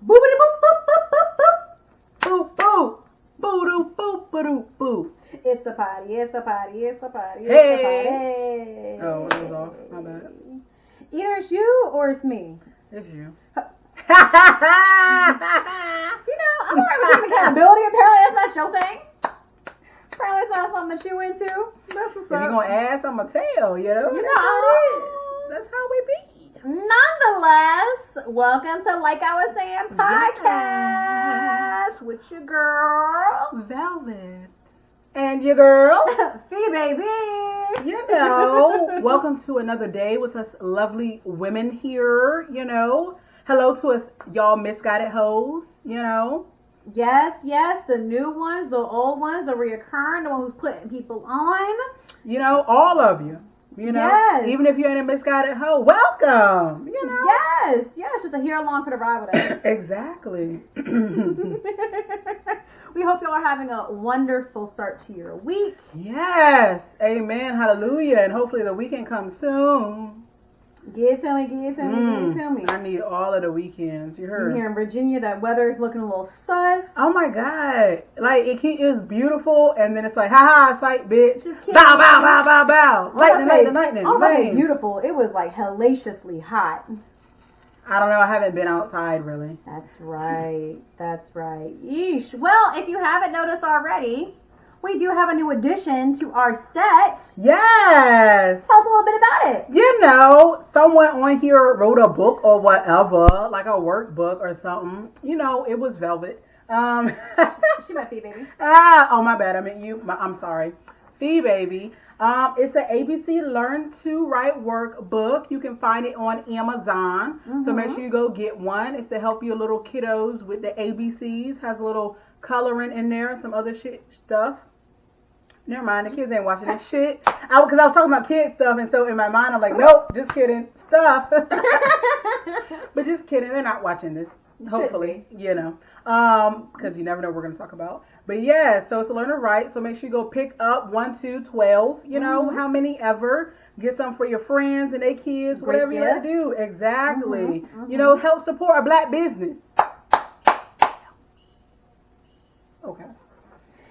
Boopity boop boop boop boop boop boop boop boop boop boop boop. It's a party. It's a party. It's a party. It's a party. Oh, it was off. My bad. Either it's you or it's me. It's you. You know, I'm alright with taking accountability. Apparently, that's not your thing. Apparently, it's not something that you into. That's what's If you're gonna ask, I'm gonna tell. You know. You know, That's how we be. nonetheless, welcome to Like I Was Saying podcast with your girl, Velvet. And your girl, Fee Baby. you know, welcome to another day with us lovely women here, you know. Hello to us, y'all misguided hoes, you know. Yes, the new ones, the old ones, the reoccurring, the ones who's putting people on. You know, all of you, you know. Yes. Even if you ain't a misguided hoe, welcome, you know. Yes, just a here along for the ride with us. Exactly. We hope y'all are having a wonderful start to your week. Yes, amen, hallelujah, and hopefully the weekend comes soon. Get to me, get to me, get to me. I need all of the weekends, you heard? Here in Virginia, that weather is looking a little sus. Oh my God. Like, it's beautiful, and then it's like, ha, sight, bitch. Just kidding. Bow, bow, bow, bow, bow. Lightning. Oh, Rain. beautiful. It was like hellaciously hot. I don't know. I haven't been outside, really. That's right. Yeesh. Well, if you haven't noticed already, we do have a new addition to our set. Yes. Tell us a little bit about it. You know, someone on here wrote a book or whatever, like a workbook or something. You know, it was Velvet. She might be, baby. Oh, my bad. I meant you. I'm sorry. Fee Baby. It's an ABC Learn to Write workbook. You can find it on Amazon. Mm-hmm. So make sure you go get one. It's to help your little kiddos with the ABCs. Has a little coloring in there and some other stuff. Never mind, the kids ain't watching this shit. Because I was talking about kid stuff, and so in my mind I'm like, nope, just kidding. Stuff. But just kidding, they're not watching this. Hopefully, you know. Because you never know what we're going to talk about. But yeah, so it's a learn to write. So make sure you go pick up 1, 2, 12. You know, how many ever. Get some for your friends and their kids, Great whatever you gift. want to do. Exactly. You know, help support a black business. Okay.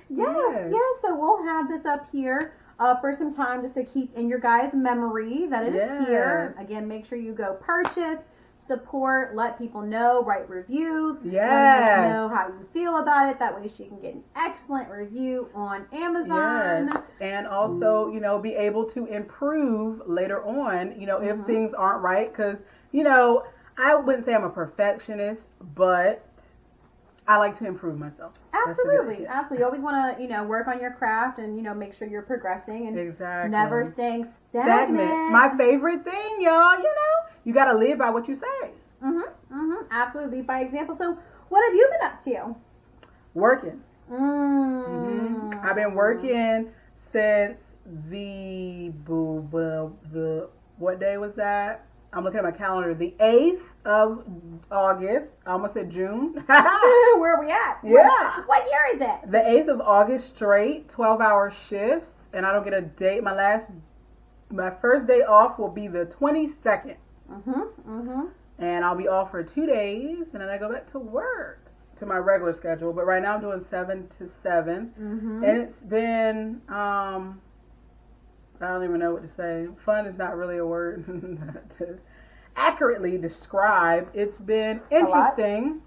Yes. So we'll have this up here for some time just to keep in your guys' memory that it is here. Again, make sure you go purchase, support, let people know, write reviews. Let us know how you feel about it. That way she can get an excellent review on Amazon. Yes. And also, you know, be able to improve later on, you know, if things aren't right. Because, you know, I wouldn't say I'm a perfectionist, but I like to improve myself. Absolutely. You always want to, you know, work on your craft and, you know, make sure you're progressing and never staying stagnant. My favorite thing, y'all, you know, you got to live by what you say. Absolutely. By example. So what have you been up to? Working. I've been working since the what day was that? I'm looking at my calendar. The 8th of August. I almost said June. Where are we at? Yeah. What year is it? The 8th of August straight, 12-hour shifts, and I don't get a date. My first day off will be the 22nd. And I'll be off for 2 days, and then I go back to work to my regular schedule. But right now I'm doing 7 to 7, and it's been I don't even know what to say. Fun is not really a word to accurately describe. It's been interesting.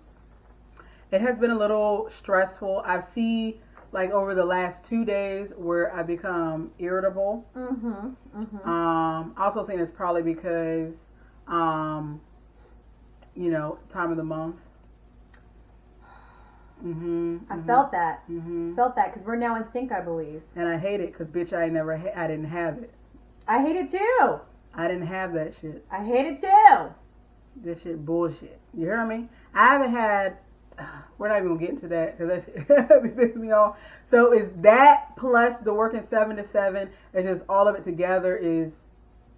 It has been a little stressful. I've seen, like, over the last 2 days where I become irritable. I also think it's probably because, you know, time of the month. I felt that. Felt that because we're now in sync, I believe. And I hate it because, bitch, I didn't have it. I hate it too. I didn't have that shit. I hate it too. This shit bullshit. You hear me? I haven't had. We're not even gonna get into that because that shit pisses me off. So it's that plus the working 7 to 7. It's just all of it together is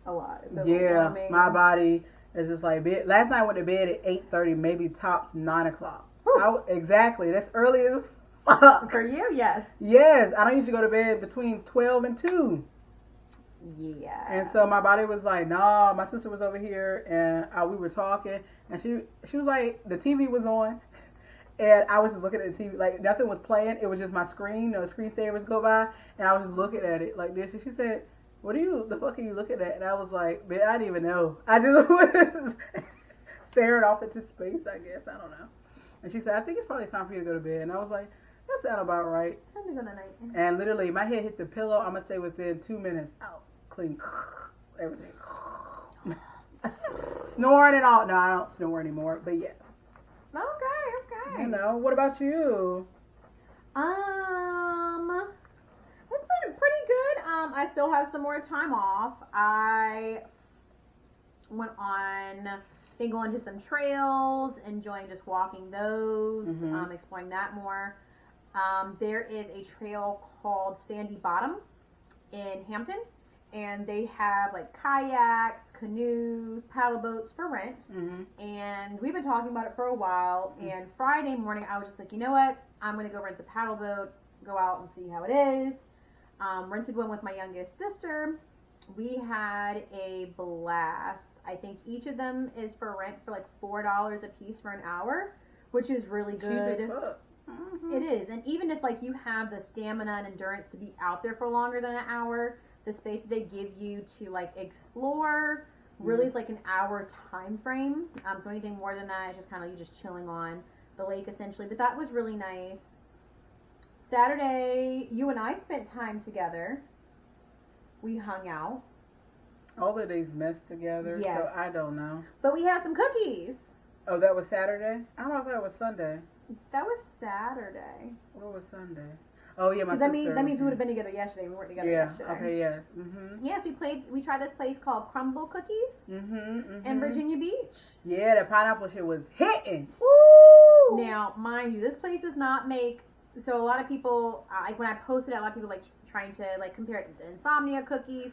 a lot. Yeah, my body is just like. Last night I went to bed at 8:30, maybe tops 9 o'clock. Exactly. That's early as fuck. For you, yes. Yes, I don't usually go to bed between 12 and 2. Yeah. And so my body was like, nah. My sister was over here, and we were talking, and she was like, the TV was on, and I was just looking at the TV, like nothing was playing. It was just my screen. No screensavers go by, and I was just looking at it like this. And she said, the fuck are you looking at? And I was like, man, I didn't even know. I just was staring off into space, I guess. I don't know. And she said, I think it's probably time for you to go to bed. And I was like, that sounds about right. Time to go to night. And literally, my head hit the pillow. I'm going to say within 2 minutes, out, clean, everything. Snoring and all. No, I don't snore anymore, but yeah. Okay. You know, what about you? It's been pretty good. I still have some more time off. I been going to some trails, enjoying just walking those, exploring that more. There is a trail called Sandy Bottom in Hampton, and they have like kayaks, canoes, paddle boats for rent. And we've been talking about it for a while. And Friday morning, I was just like, you know what? I'm gonna go rent a paddle boat, go out and see how it is. Rented one with my youngest sister. We had a blast. I think each of them is for rent for like $4 a piece for an hour, which is really good. Cheap as fuck. It is. And even if like you have the stamina and endurance to be out there for longer than an hour, the space they give you to like explore really is like an hour time frame. So anything more than that is just kind of you just chilling on the lake essentially. But that was really nice. Saturday, you and I spent time together. We hung out. All the days meshed together, Yes. so I don't know. But we had some cookies. Oh, that was Saturday? I don't know if that was Sunday. That was Saturday. What was Sunday? Oh, yeah, my sister. That means we would have been together yesterday. We weren't together yesterday. Okay, yes. Yes, we tried this place called Crumbl Cookies in Virginia Beach. Yeah, the pineapple shit was hitting. Woo! Now, mind you, this place does not make. So a lot of people, like when I posted it, a lot of people like trying to like compare it to Insomnia cookies.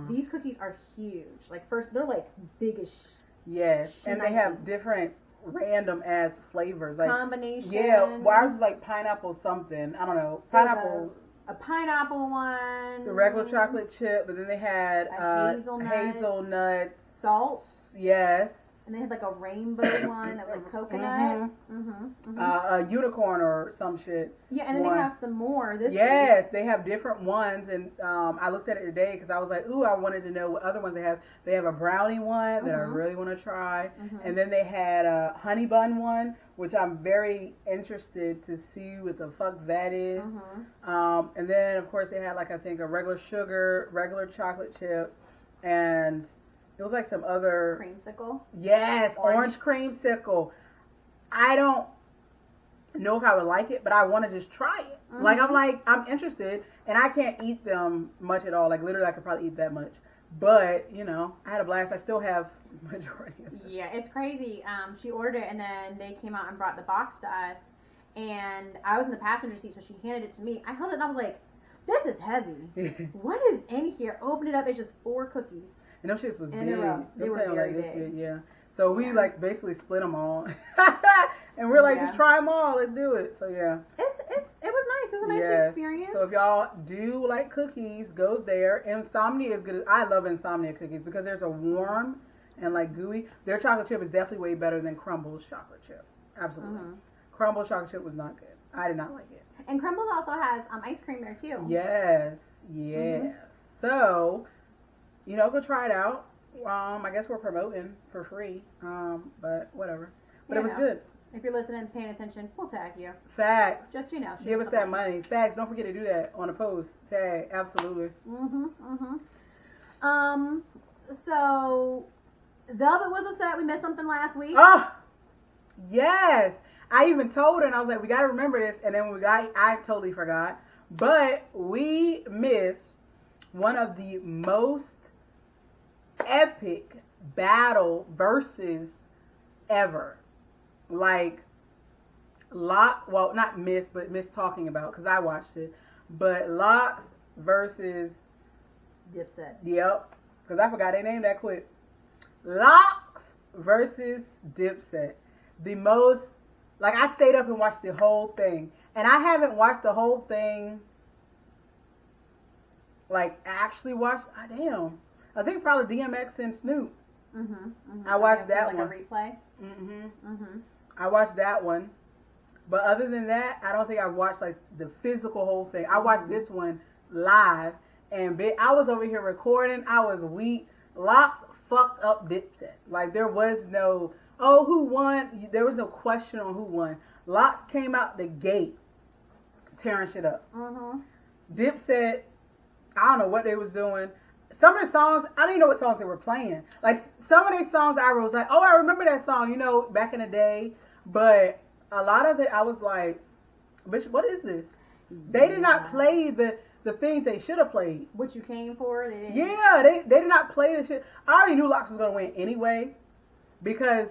These cookies are huge. Like first, they're like big as. Yes, and they have different random ass flavors, like combinations. Yeah, well, ours was like pineapple something. I don't know, pineapple. A pineapple one. The regular chocolate chip, but then they had hazelnut salt. Yes. And they had like a rainbow one that was like coconut. A unicorn or some shit. Yeah, and then they have some more. Yes, they have different ones, and I looked at it today because I was like, ooh, I wanted to know what other ones they have. They have a brownie one that I really want to try, and then they had a honey bun one, which I'm very interested to see what the fuck that is. And then of course they had like I think a regular sugar, regular chocolate chip, and it was like some other creamsicle. Yes, orange creamsicle. I don't know if I would like it, but I want to just try it. Like I'm interested, and I can't eat them much at all. Like literally, I could probably eat that much. But you know, I had a blast. I still have majority of them. Yeah, it's crazy. She ordered it, and then they came out and brought the box to us, and I was in the passenger seat, so she handed it to me. I held it, and I was like, "This is heavy. What is in here?" Opened it up. It's just 4 cookies. And them shits was big. They were very big. Yeah. So we like basically split them all, and we're like, just try them all. Let's do it. So yeah. It was nice. It was a nice experience. So if y'all do like cookies, go there. Insomnia is good. I love Insomnia cookies because there's a warm and like gooey. Their chocolate chip is definitely way better than Crumbl's chocolate chip. Absolutely. Crumbl's chocolate chip was not good. I did not like it. And Crumbl also has ice cream there too. Yes. So, you know, go try it out. I guess we're promoting for free. But whatever. But it was good. If you're listening, paying attention, we'll tag you. Facts. Just give us that money. Facts. Don't forget to do that on a post. Tag. Absolutely. So Velvet was upset we missed something last week. Oh, yes. I even told her, and I was like, we got to remember this. And then I totally forgot. But we missed one of the most epic battle verses ever. Like, not miss, but miss talking about, because I watched it. But Locks versus Dipset. Yep. Because I forgot their name that quick. Locks versus Dipset. The most, like, I stayed up and watched the whole thing. And I haven't watched the whole thing like actually watched. Damn, I think probably DMX and Snoop. I Like watched that one. A replay. I watched that one, but other than that, I don't think I watched like the physical whole thing. I watched this one live, and I was over here recording. I was weak. Locks fucked up Dipset. Like there was no who won. There was no question on who won. Locks came out the gate tearing shit up. Dipset, I don't know what they was doing. Some of the songs, I didn't even know what songs they were playing. Like some of these songs I was like, oh, I remember that song, you know, back in the day. But a lot of it, I was like, bitch, what is this? They did not play the things they should have played. What you came for? They did not play the shit. I already knew Locks was going to win anyway. Because,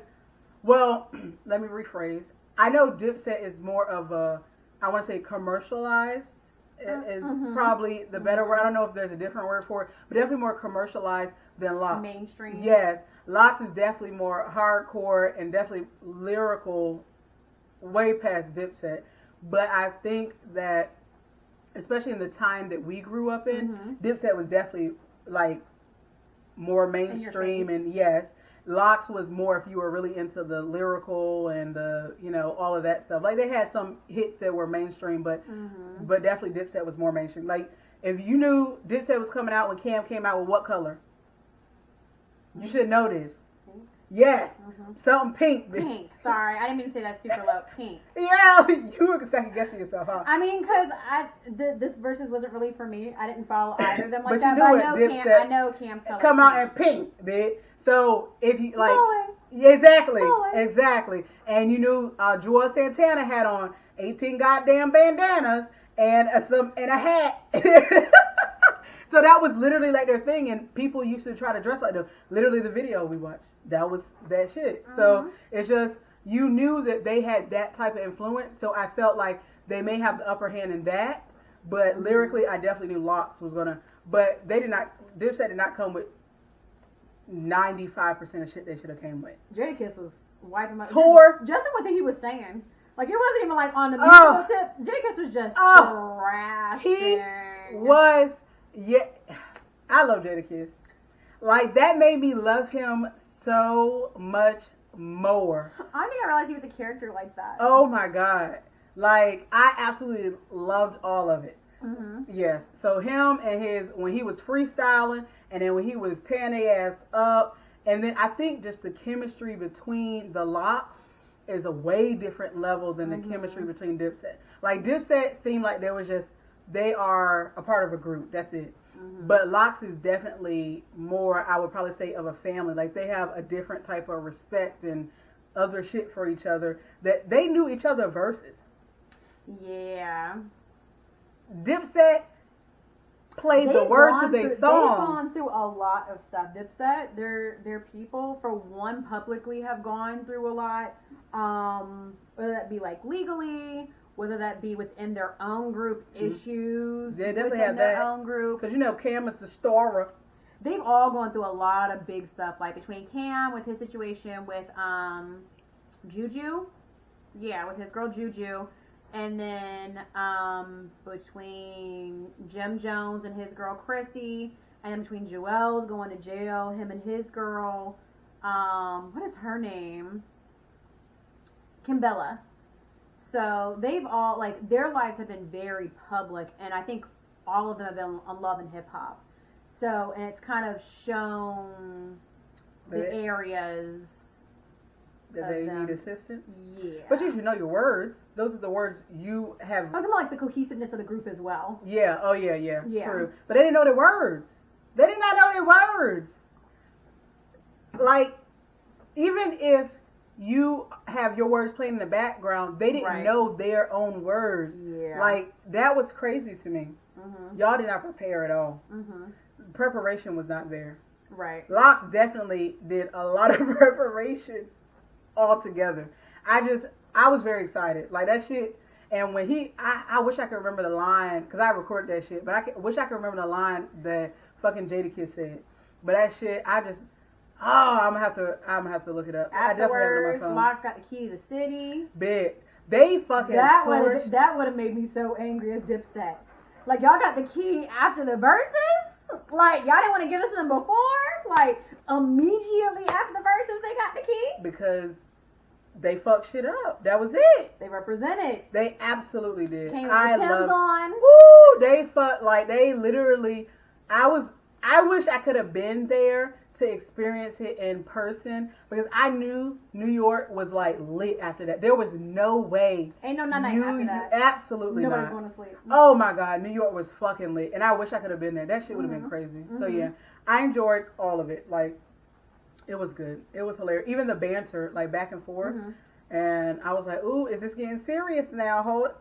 well, let me rephrase. I know Dipset is more of a, I want to say commercialized. Is probably the better word. I don't know if there's a different word for it, but definitely more commercialized than Locks. Mainstream. Yes. Locks is definitely more hardcore and definitely lyrical, way past Dipset. But I think that, especially in the time that we grew up in, Dipset was definitely like more mainstream, and yes, Locks was more if you were really into the lyrical and the, you know, all of that stuff. Like they had some hits that were mainstream, but definitely Dipset was more mainstream. Like if you knew Dipset was coming out when Cam came out with what color, you should know this. Pink? Yes, something pink. Pink. Sorry, I didn't mean to say that super low. Pink. Yeah, you were second guessing yourself, huh? I mean, because this versus wasn't really for me. I didn't follow either of them like But that. you But knew I know Cam's color. come out in pink, bitch. So if you like, exactly, and you knew Joel Santana had on 18 goddamn bandanas and a hat. So that was literally like their thing, and people used to try to dress like them. Literally, the video we watched, that was that shit. So it's just you knew that they had that type of influence. So I felt like they may have the upper hand in that, but lyrically, I definitely knew Locks was gonna. But they did not. Dipset did not come with 95% of shit they should have came with. Jadakiss was wiping my tour. Just what he was saying. Like it wasn't even like on the musical tip. Jadakiss was just thrashing. He was, I love Jadakiss. Like that made me love him so much more. I didn't even realize he was a character like that. Oh my god. Like I absolutely loved all of it. Yes. So him and when he was freestyling, and then when he was tearing their ass up, and then I think just the chemistry between the Locks is a way different level than the chemistry between Dipset. Like Dipset seemed like they are a part of a group. That's it. But Locks is definitely more, I would probably say, of a family. Like they have a different type of respect and other shit for each other. That they knew each other verses. Yeah. Dipset played the words of their song. They've gone through a lot of stuff. Dipset, their people, for one, publicly have gone through a lot. Whether that be like legally, whether that be within their own group issues, they definitely within have their that. own group. Because you know Cam is the star. They've all gone through a lot of big stuff, like between Cam with his situation with Juju, with his girl Juju. And then between Jim Jones and his girl Chrissy, and then between Joel's going to jail, him and his girl, what is her name? Kimbella. So they've all, like, their lives have been very public, and I think all of them have been on Love and Hip Hop. So, and it's kind of shown the areas that they need assistance. Yeah. But you should know your words. Those are the words you have. I was talking about like the cohesiveness of the group as well. Yeah. Oh yeah. True. But they didn't know their words. They did not know their words. Like, even if you have your words playing in the background, they didn't know their own words. Yeah. Like, that was crazy to me. Y'all did not prepare at all. Preparation was not there. Right. Locks definitely did a lot of preparation altogether. I was very excited. Like, that shit. And when I wish I could remember the line, because I recorded that shit, but wish I could remember the line that fucking Jadakiss said. But that shit, I'm gonna have to look it up. Afterwards, Locks got the key to the city. Bitch, they fucking that would have made me so angry as Dipset. Like, y'all got the key after the verses? Like, y'all didn't want to give us them before? Like, immediately after the verses, they got the key? Because they fucked shit up. That was it. They represented. They absolutely did. Came with the Timbs on. Woo! They fucked, like, they literally, I wish I could have been there to experience it in person, because I knew New York was like lit after that. There was no way. Ain't no night after that. Absolutely Nobody's not. going to sleep. Oh my God, New York was fucking lit, and I wish I could have been there. That shit would have been crazy. So yeah, I enjoyed all of it. Like, it was good. It was hilarious. Even the banter, like back and forth, and I was like, ooh, is this getting serious now? Hold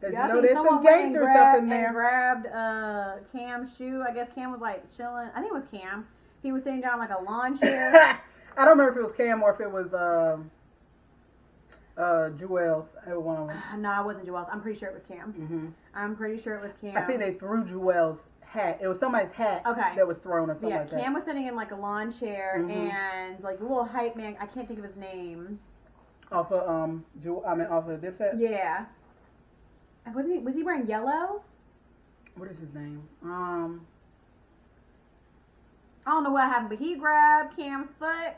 Cause yeah, you know there's some gangster stuff in there. And grabbed Cam's shoe. I guess Cam was like chilling. I think it was Cam. He was sitting down like a lawn chair. I don't remember if it was Cam or if it was Jewels. It was one of them. No, it wasn't Jewels. I'm pretty sure it was Cam. I'm pretty sure it was Cam. I think they threw Jewels' hat. It was somebody's hat that was thrown or something like that. Cam was sitting in like a lawn chair and like a little hype man. I can't think of his name. Off of off of Dipset. Yeah. Was he wearing yellow? What is his name? I don't know what happened, but he grabbed Cam's foot,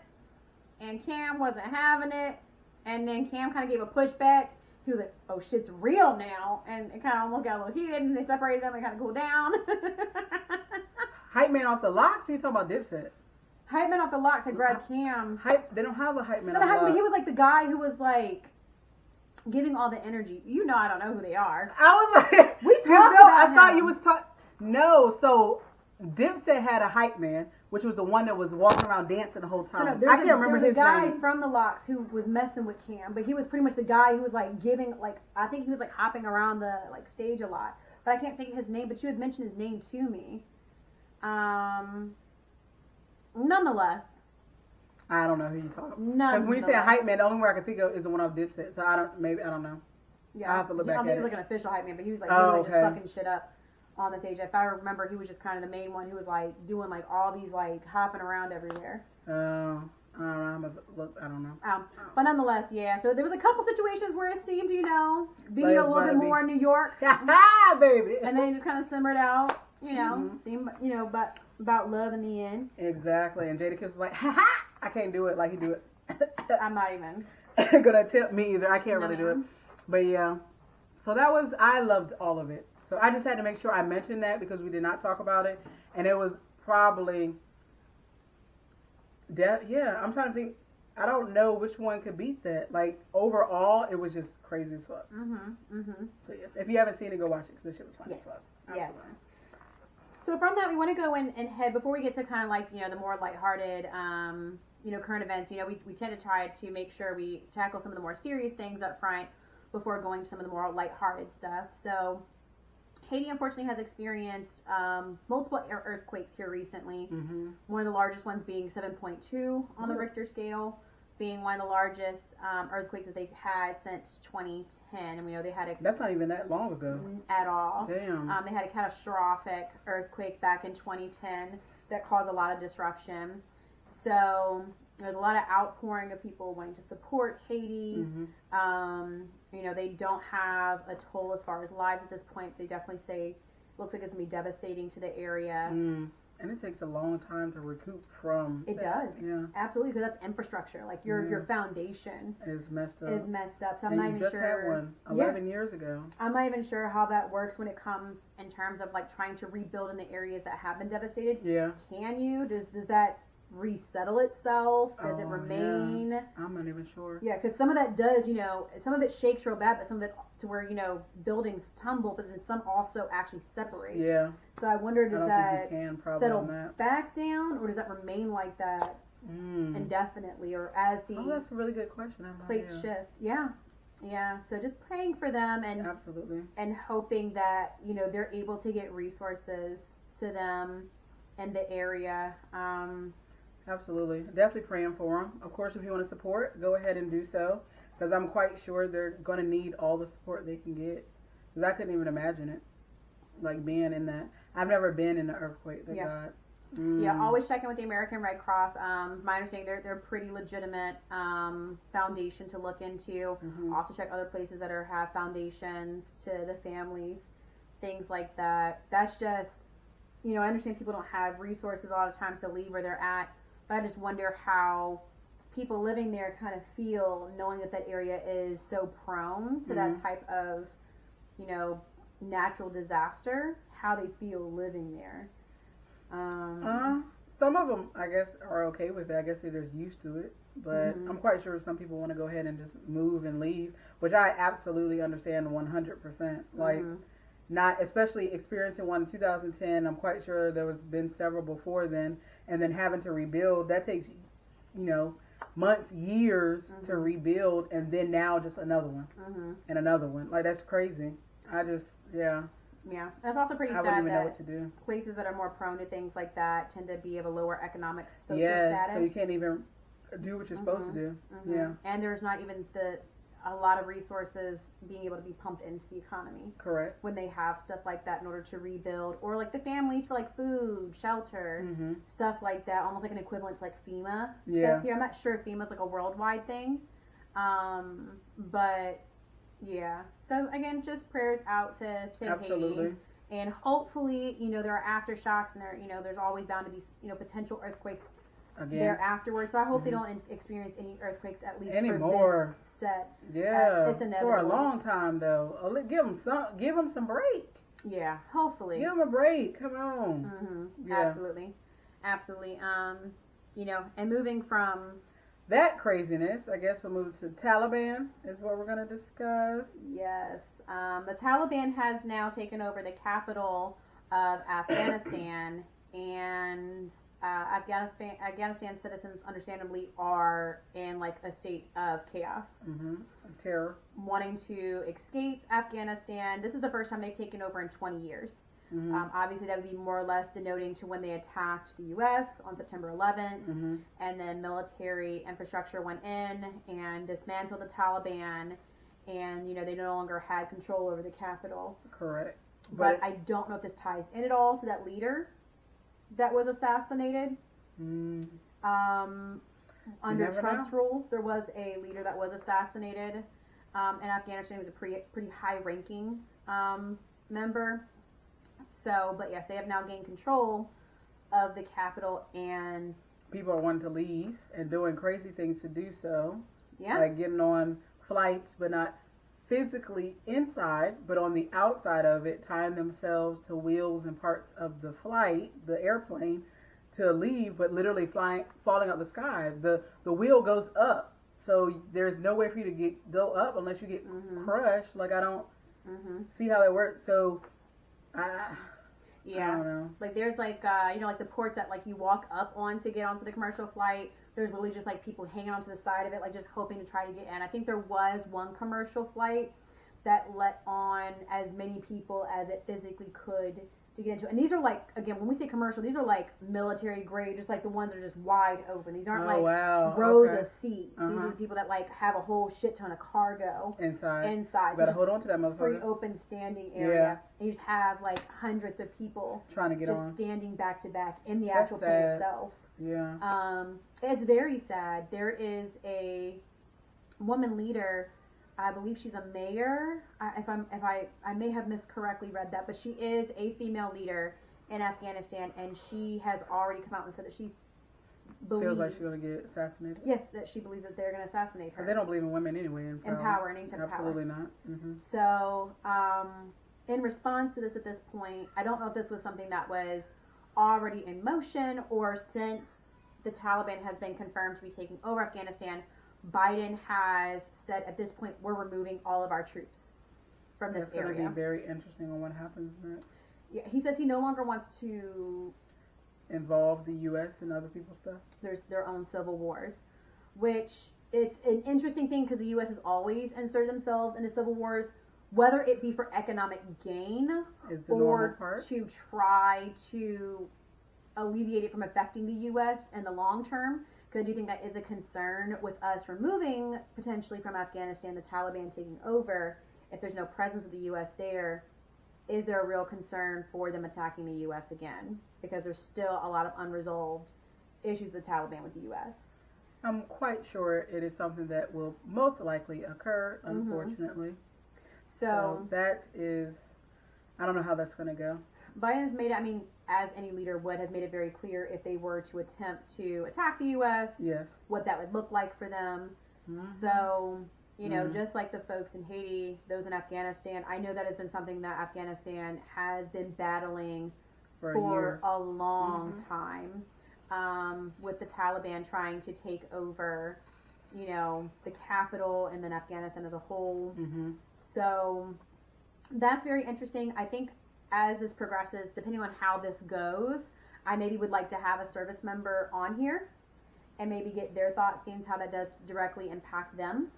and Cam wasn't having it. And then Cam kind of gave a pushback. He was like, "Oh, shit's real now," and it kind of almost got a little heated. And they separated them and kind of cooled down. Hype man off the locks? Or you talking about Dipset? Hype man off the locks had grabbed Cam's. They don't have a hype man. No, he was like the guy who was like giving all the energy. You know, I don't know who they are. I was like, we talked about him. I thought you was talking. No, so Dipset had a hype man, which was the one that was walking around dancing the whole time. I can't remember his name. There was a guy from the Locks who was messing with Cam, but he was pretty much the guy who was like giving, like, I think he was like hopping around the like stage a lot, but I can't think of his name. But you had mentioned his name to me. Nonetheless, I don't know who you talking about. Because when you say a hype man, the only one I can think of is the one off Dipset. So I don't know. Yeah, I have to look back at it. He was like an official hype man, but he was like literally just fucking shit up on the stage. If I remember, he was just kind of the main one who was like doing like all these like hopping around everywhere. I don't know. But nonetheless, yeah. So there was a couple situations where it seemed, being a little bit more New York, baby, and then it just kind of simmered out. Seemed about love in the end. Exactly. And Jada Kiss was like, ha ha, I can't do it like he do it. I'm not even gonna tip me either. I can't really do it. But yeah. So I loved all of it. So I just had to make sure I mentioned that because we did not talk about it. And it was probably, I'm trying to think. I don't know which one could beat that. Like, overall, it was just crazy as fuck. So yes, if you haven't seen it, go watch it because this shit was funny as fuck. Yes. So from that, we want to go in and head, before we get to kind of like, the more lighthearted, current events, we tend to try to make sure we tackle some of the more serious things up front before going to some of the more lighthearted stuff. So Haiti, unfortunately, has experienced multiple earthquakes here recently. One of the largest ones being 7.2 on the Richter scale, being one of the largest earthquakes that they've had since 2010. And we know they had That's not even that long ago. At all. Damn. They had a catastrophic earthquake back in 2010 that caused a lot of disruption. So there's a lot of outpouring of people wanting to support Haiti. They don't have a toll as far as lives at this point. They definitely say it looks like it's going to be devastating to the area. And it takes a long time to recoup from. It does. Yeah. Absolutely, because that's infrastructure. Like your foundation is messed up. So I'm not even sure. Had one 11 years ago. I'm not even sure how that works when it comes in terms of like trying to rebuild in the areas that have been devastated. Yeah. Can you? Does that resettle itself? Does it remain? Yeah. I'm not even sure. Yeah, because some of that does, some of it shakes real bad, but some of it to where, buildings tumble, but then some also actually separate. Yeah. So I wonder, does that settle that. back down, or does that remain like that indefinitely, or as the that's a really good question. plates shift? Yeah. Yeah, so just praying for them and absolutely, and hoping that, they're able to get resources to them in the area. Absolutely. Definitely praying for them. Of course, if you want to support, go ahead and do so. Because I'm quite sure they're going to need all the support they can get. Because I couldn't even imagine it. Like being in that. I've never been in an earthquake. Thank God. Yeah, always check in with the American Red Cross. My understanding, they're a pretty legitimate foundation to look into. Also check other places that have foundations to the families things like that. That's just, you know, I understand people don't have resources a lot of times to leave where they're at, but I just wonder how people living there kind of feel knowing that that area is so prone to that type of, you know, natural disaster, how they feel living there. Some of them, I guess, are okay with it. I guess they're just used to it. But I'm quite sure some people want to go ahead and just move and leave, which I absolutely understand 100%. Like, not, especially experiencing one in 2010, I'm quite sure there was been several before then, and then having to rebuild, that takes, you know, months, years to rebuild, and then now just another one and another one. Like, that's crazy. I just, yeah. Yeah, that's also pretty sad wouldn't even know that what to do. places that are more prone to things like that tend to be of a lower economic social Yeah, status. so you can't even do what you're supposed to do. Yeah. And there's not even a lot of resources being able to be pumped into the economy. Correct. When they have stuff like that in order to rebuild, or like the families for like food, shelter, stuff like that, almost like an equivalent to like FEMA. Yeah. That's here. I'm not sure if FEMA's like a worldwide thing, but yeah. So again, just prayers out to Haiti, and hopefully, you know, there are aftershocks, and there's always bound to be, you know, potential earthquakes there afterwards. So I hope they don't experience any earthquakes, at least anymore. For this set. Yeah, it's inevitable. For a long time though. Give them some break. Yeah, hopefully. Give them a break. Come on. Yeah. Absolutely. You know, and moving from that craziness, I guess we'll move to Taliban is what we're going to discuss. Yes. The Taliban has now taken over the capital of Afghanistan, and Afghanistan citizens understandably are in like a state of chaos. Terror. Wanting to escape Afghanistan. This is the first time they've taken over in 20 years. Obviously, that would be more or less denoting to when they attacked the U.S. on September 11th, and then military infrastructure went in and dismantled the Taliban, and, you know, they no longer had control over the capital. Correct. But I don't know if this ties in at all to that leader that was assassinated. Under Trump's rule, there was a leader that was assassinated in Afghanistan. He was a pretty high-ranking member. So, but yes, they have now gained control of the capital, and people are wanting to leave and doing crazy things to do so. Yeah. Like getting on flights, but not physically inside, but on the outside of it, tying themselves to wheels and parts of the flight, the airplane, to leave, but literally falling out the sky. The wheel goes up, so there's no way for you to go up unless you get crushed. Like, I don't see how it works. So, I don't know. Like, there's like, you know, like the ports that like you walk up on to get onto the commercial flight. There's literally just like people hanging onto the side of it, like just hoping to try to get in. I think there was one commercial flight that let on as many people as it physically could to get into. And these are like, again, when we say commercial, these are like military grade, just like the ones that are just wide open. These aren't rows of seats. These are the people that like have a whole shit ton of cargo inside. You better hold on to that motherfucker. Free open standing area. Yeah. And you just have like hundreds of people trying to get just standing back to back in the actual plane itself. Yeah. It's very sad. There is a woman leader. I believe she's a mayor. I may have miscorrectly read that, but she is a female leader in Afghanistan, and she has already come out and said that she believes, feels like she's gonna get assassinated. Yes, that she believes that they're gonna assassinate her. They don't believe in women anyway. In power, any type of power. Absolutely not. So, in response to this, at this point, I don't know if this was something that was already in motion, or since the Taliban has been confirmed to be taking over Afghanistan, Biden has said at this point we're removing all of our troops from this area. It's going to be very interesting on what happens next. Yeah, he says he no longer wants to involve the U.S. in other people's stuff. There's their own civil wars, which it's an interesting thing because the U.S. has always inserted themselves into civil wars, whether it be for economic gain or to try to alleviate it from affecting the U.S. in the long term. Because I do think that is a concern with us removing potentially from Afghanistan, the Taliban taking over. If there's no presence of the U.S. there, is there a real concern for them attacking the U.S. again? Because there's still a lot of unresolved issues with the Taliban with the U.S. I'm quite sure it is something that will most likely occur, unfortunately. So that is, I don't know how that's going to go. Biden has made it, I mean, as any leader would, has made it very clear if they were to attempt to attack the U.S., yes, what that would look like for them. Mm-hmm. So, you know, just like the folks in Haiti, those in Afghanistan, I know that has been something that Afghanistan has been battling for a long time, with the Taliban trying to take over, you know, the capital and then Afghanistan as a whole. So that's very interesting. I think as this progresses, depending on how this goes, I maybe would like to have a service member on here and maybe get their thoughts, seeing how that does directly impact them.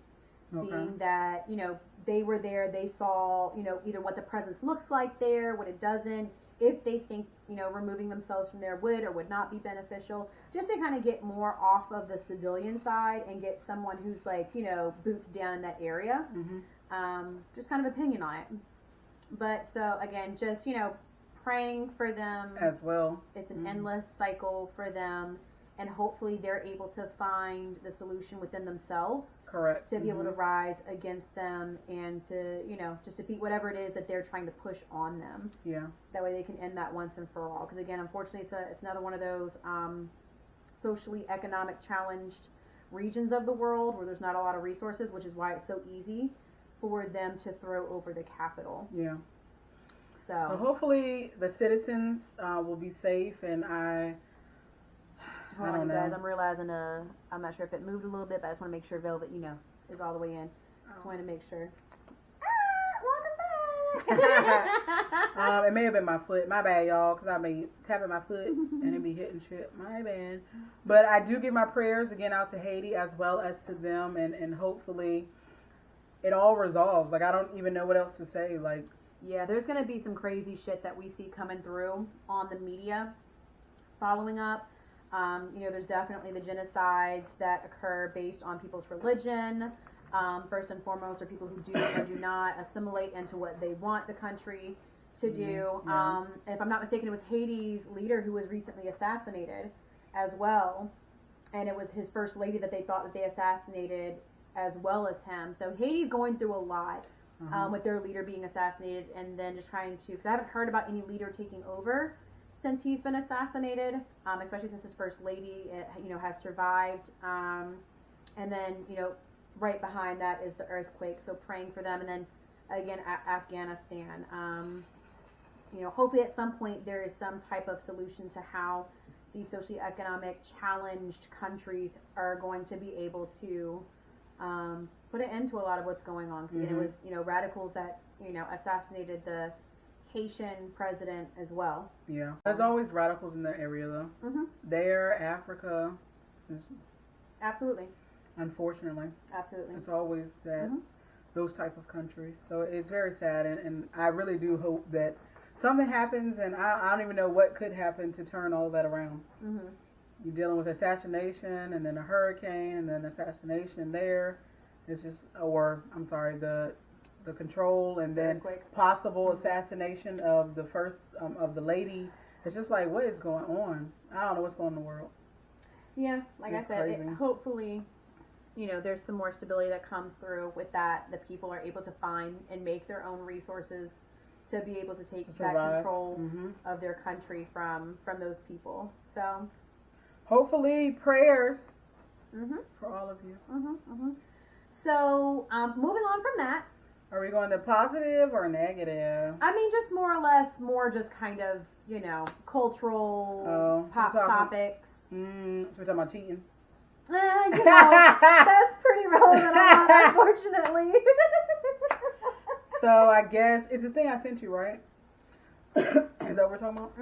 Being that, you know, they were there, they saw, you know, either what the presence looks like there, what it doesn't, if they think, you know, removing themselves from there would or would not be beneficial, just to kind of get more off of the civilian side and get someone who's like, you know, boots down in that area. Just kind of opinion on it. But so again, just, you know, praying for them as well. It's an endless cycle for them, and hopefully they're able to find the solution within themselves. Correct. To be able to rise against them and to, you know, just defeat whatever it is that they're trying to push on them. Yeah. That way they can end that once and for all. Because again, unfortunately, it's another one of those socially economic challenged regions of the world where there's not a lot of resources, which is why it's so easy for them to throw over the capital. Yeah. So hopefully the citizens will be safe, and I don't know. Guys, I'm realizing I'm not sure if it moved a little bit, but I just want to make sure Velvet, you know, is all the way in. Just wanted to make sure. Welcome back. It may have been my foot. My bad, y'all, because I be tapping my foot and it be hitting shit. My bad. But I do give my prayers again out to Haiti as well as to them, and hopefully it all resolves. Like, I don't even know what else to say. Like, yeah, there's gonna be some crazy shit that we see coming through on the media following up. You know, there's definitely the genocides that occur based on people's religion. First and foremost, are people who do or do not assimilate into what they want the country to do. Yeah. If I'm not mistaken, it was Haiti's leader who was recently assassinated as well. And it was his first lady that they thought that they assassinated as well as him. So Haiti's going through a lot with their leader being assassinated, and then just trying to, because I haven't heard about any leader taking over since he's been assassinated, especially since his first lady, you know, has survived. And then, you know, right behind that is the earthquake, so praying for them. And then again, Afghanistan. You know, hopefully at some point there is some type of solution to how these socioeconomic challenged countries are going to be able to put an end to a lot of what's going on. It was, you know, radicals that, you know, assassinated the Haitian president as well. Yeah. There's always radicals in that area, though. There, Africa. Absolutely. Unfortunately. Absolutely. It's always that, those type of countries. So it's very sad, and I really do hope that something happens, and I don't even know what could happen to turn all that around. You're dealing with assassination, and then a hurricane, and then assassination there. It's just, or, I'm sorry, the control, and then possible assassination of the first, of the lady. It's just like, what is going on? I don't know what's going on in the world. Yeah, like I said, hopefully, you know, there's some more stability that comes through with that. The people are able to find and make their own resources to be able to take back control of their country from those people. So, hopefully, prayers for all of you. So, moving on from that. Are we going to positive or negative? I mean, just more or less, more just kind of, you know, cultural pop topics. So we're talking about cheating. You know, that's pretty relevant, unfortunately. So I guess it's the thing I sent you, right? Is that what we're talking about?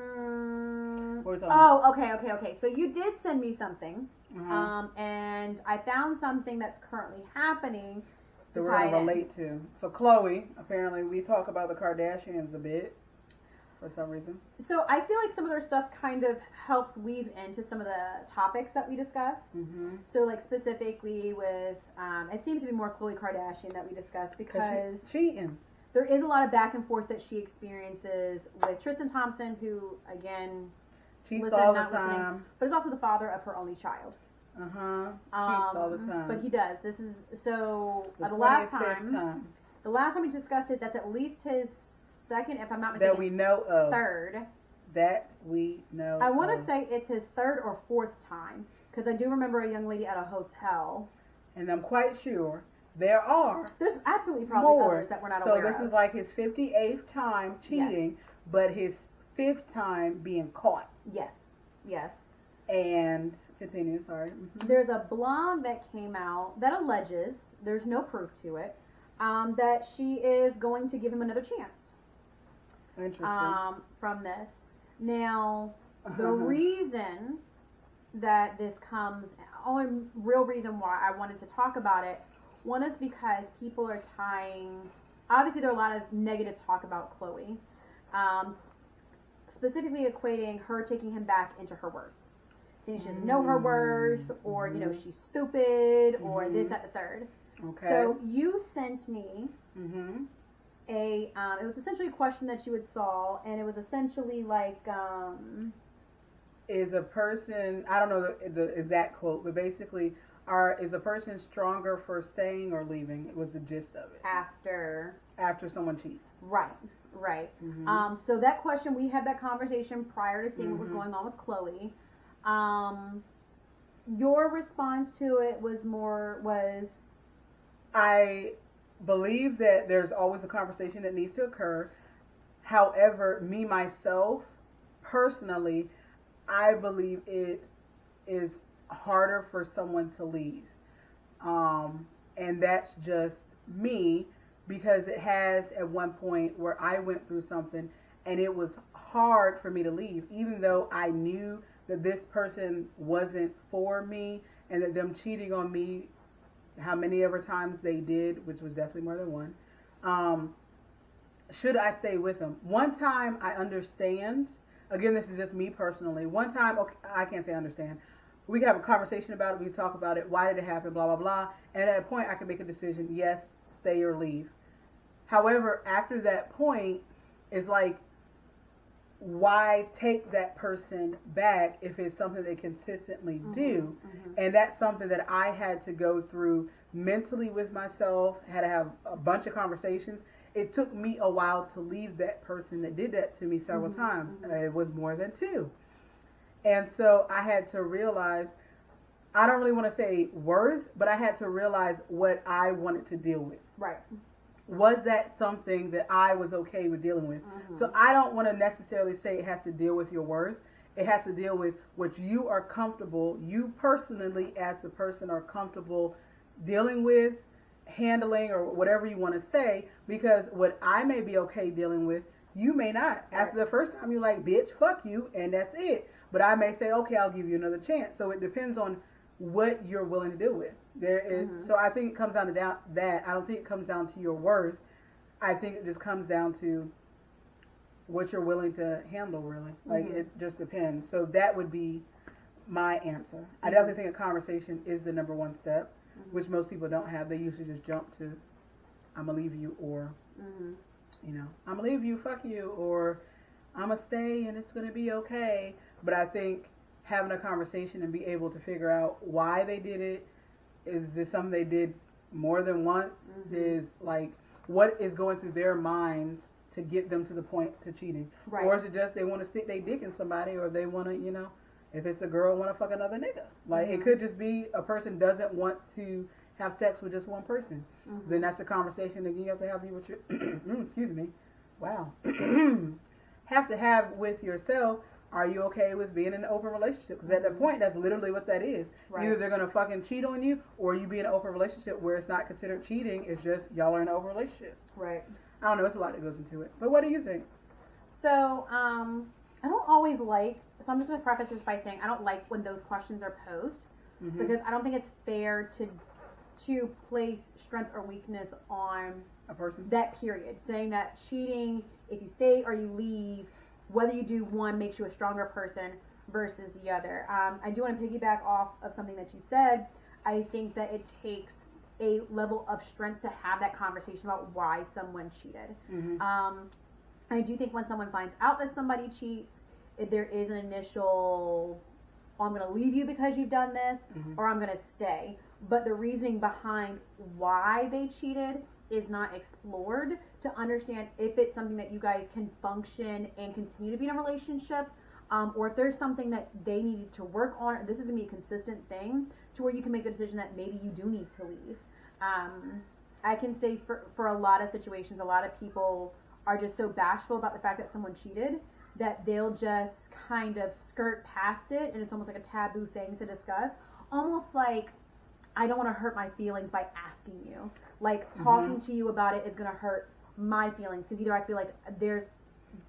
What are we talking about? Okay. So you did send me something, and I found something that's currently happening that we're going to relate to. So Khloe, apparently we talk about the Kardashians a bit for some reason. So I feel like some of their stuff kind of helps weave into some of the topics that we discuss. So like specifically with, it seems to be more Khloe Kardashian that we discuss, because cheating. There is a lot of back and forth that she experiences with Tristan Thompson, who again cheats all the time, but is also the father of her only child. Cheats all the time. But he does. This is so. The last time we discussed it, that's at least his second, if I'm not mistaken. That we know of. Third. That we know I want to of. say it's his third or fourth time. Because I do remember a young lady at a hotel. And I'm quite sure there's absolutely probably more. others that we're not aware of. So this is like his 58th time cheating, but his 5th time being caught. Yes. And continue, sorry. Mm-hmm. There's a blog that came out that alleges, there's no proof to it, that she is going to give him another chance. Interesting. From this. Now, the reason that this comes, real reason why I wanted to talk about it, one is because people are tying, obviously there are a lot of negative talk about Khloe, specifically equating her taking him back into her worth. Saying she doesn't know her worth, or, you know, she's stupid, or this, that, the third. Okay. So you sent me it was essentially a question that you had saw, and it was essentially like, is a person, I don't know the exact quote, but basically, is a person stronger for staying or leaving? It was the gist of it. After someone cheats. Right. So that question, we had that conversation prior to seeing what was going on with Khloe. Your response to it was I believe that there's always a conversation that needs to occur. However, me myself, personally, I believe it is harder for someone to leave. And that's just me, because it has at one point where I went through something and it was hard for me to leave, even though I knew that this person wasn't for me and that them cheating on me, how many ever times they did, which was definitely more than one, should I stay with them? One time I understand. Again, this is just me personally. One time, okay, I can't say understand. We can have a conversation about it. We can talk about it. Why did it happen? Blah, blah, blah. And at a point, I can make a decision. Yes, stay or leave. However, after that point, it's like, why take that person back if it's something they consistently do? And that's something that I had to go through mentally with myself, had to have a bunch of conversations. It took me a while to leave that person that did that to me several times. It was more than 2. And so I had to realize, I don't really want to say worth, but I had to realize what I wanted to deal with. Right. Was that something that I was okay with dealing with? So I don't want to necessarily say it has to deal with your worth. It has to deal with what you are comfortable, you personally as the person are comfortable dealing with, handling, or whatever you want to say, because what I may be okay dealing with, you may not. Right. After the first time, you're like, bitch, fuck you, and that's it. But I may say, okay, I'll give you another chance. So it depends on what you're willing to deal with. There is, so I think it comes down to that. I don't think it comes down to your worth. I think it just comes down to what you're willing to handle, really. Like, it just depends. So that would be my answer. I definitely think a conversation is the number one step, which most people don't have. They usually just jump to, I'm going to leave you, or, you know, I'm going to leave you, fuck you, or I'm going to stay and it's going to be okay. But I think having a conversation and be able to figure out why they did it, is this something they did more than once? Is like, what is going through their minds to get them to the point to cheating? Right. Or is it just they want to stick their dick in somebody, or they want to, you know, if it's a girl, want to fuck another nigga. Like, it could just be a person doesn't want to have sex with just one person. Then that's a conversation that you have to have with your, excuse me, wow, have to have with yourself. Are you okay with being in an open relationship? Because at that point, that's literally what that is. Right. Either they're going to fucking cheat on you, or you be in an open relationship where it's not considered cheating. It's just y'all are in an open relationship. Right. I don't know. It's a lot that goes into it. But what do you think? So, I don't always like, so I'm just going to preface this by saying I don't like when those questions are posed, because I don't think it's fair to place strength or weakness on a person. That period. Saying that cheating, if you stay or you leave, whether you do one makes you a stronger person versus the other. I do want to piggyback off of something that you said. I think that it takes a level of strength to have that conversation about why someone cheated. I do think when someone finds out that somebody cheats, there is an initial, oh, I'm going to leave you because you've done this, or I'm going to stay. But the reasoning behind why they cheated is not explored to understand if it's something that you guys can function and continue to be in a relationship, or if there's something that they need to work on. This is going to be a consistent thing to where you can make the decision that maybe you do need to leave. I can say for a lot of situations, a lot of people are just so bashful about the fact that someone cheated that they'll just kind of skirt past it, and it's almost like a taboo thing to discuss. Almost like, I don't want to hurt my feelings by asking you. Like, talking to you about it is going to hurt my feelings, because either I feel like there's,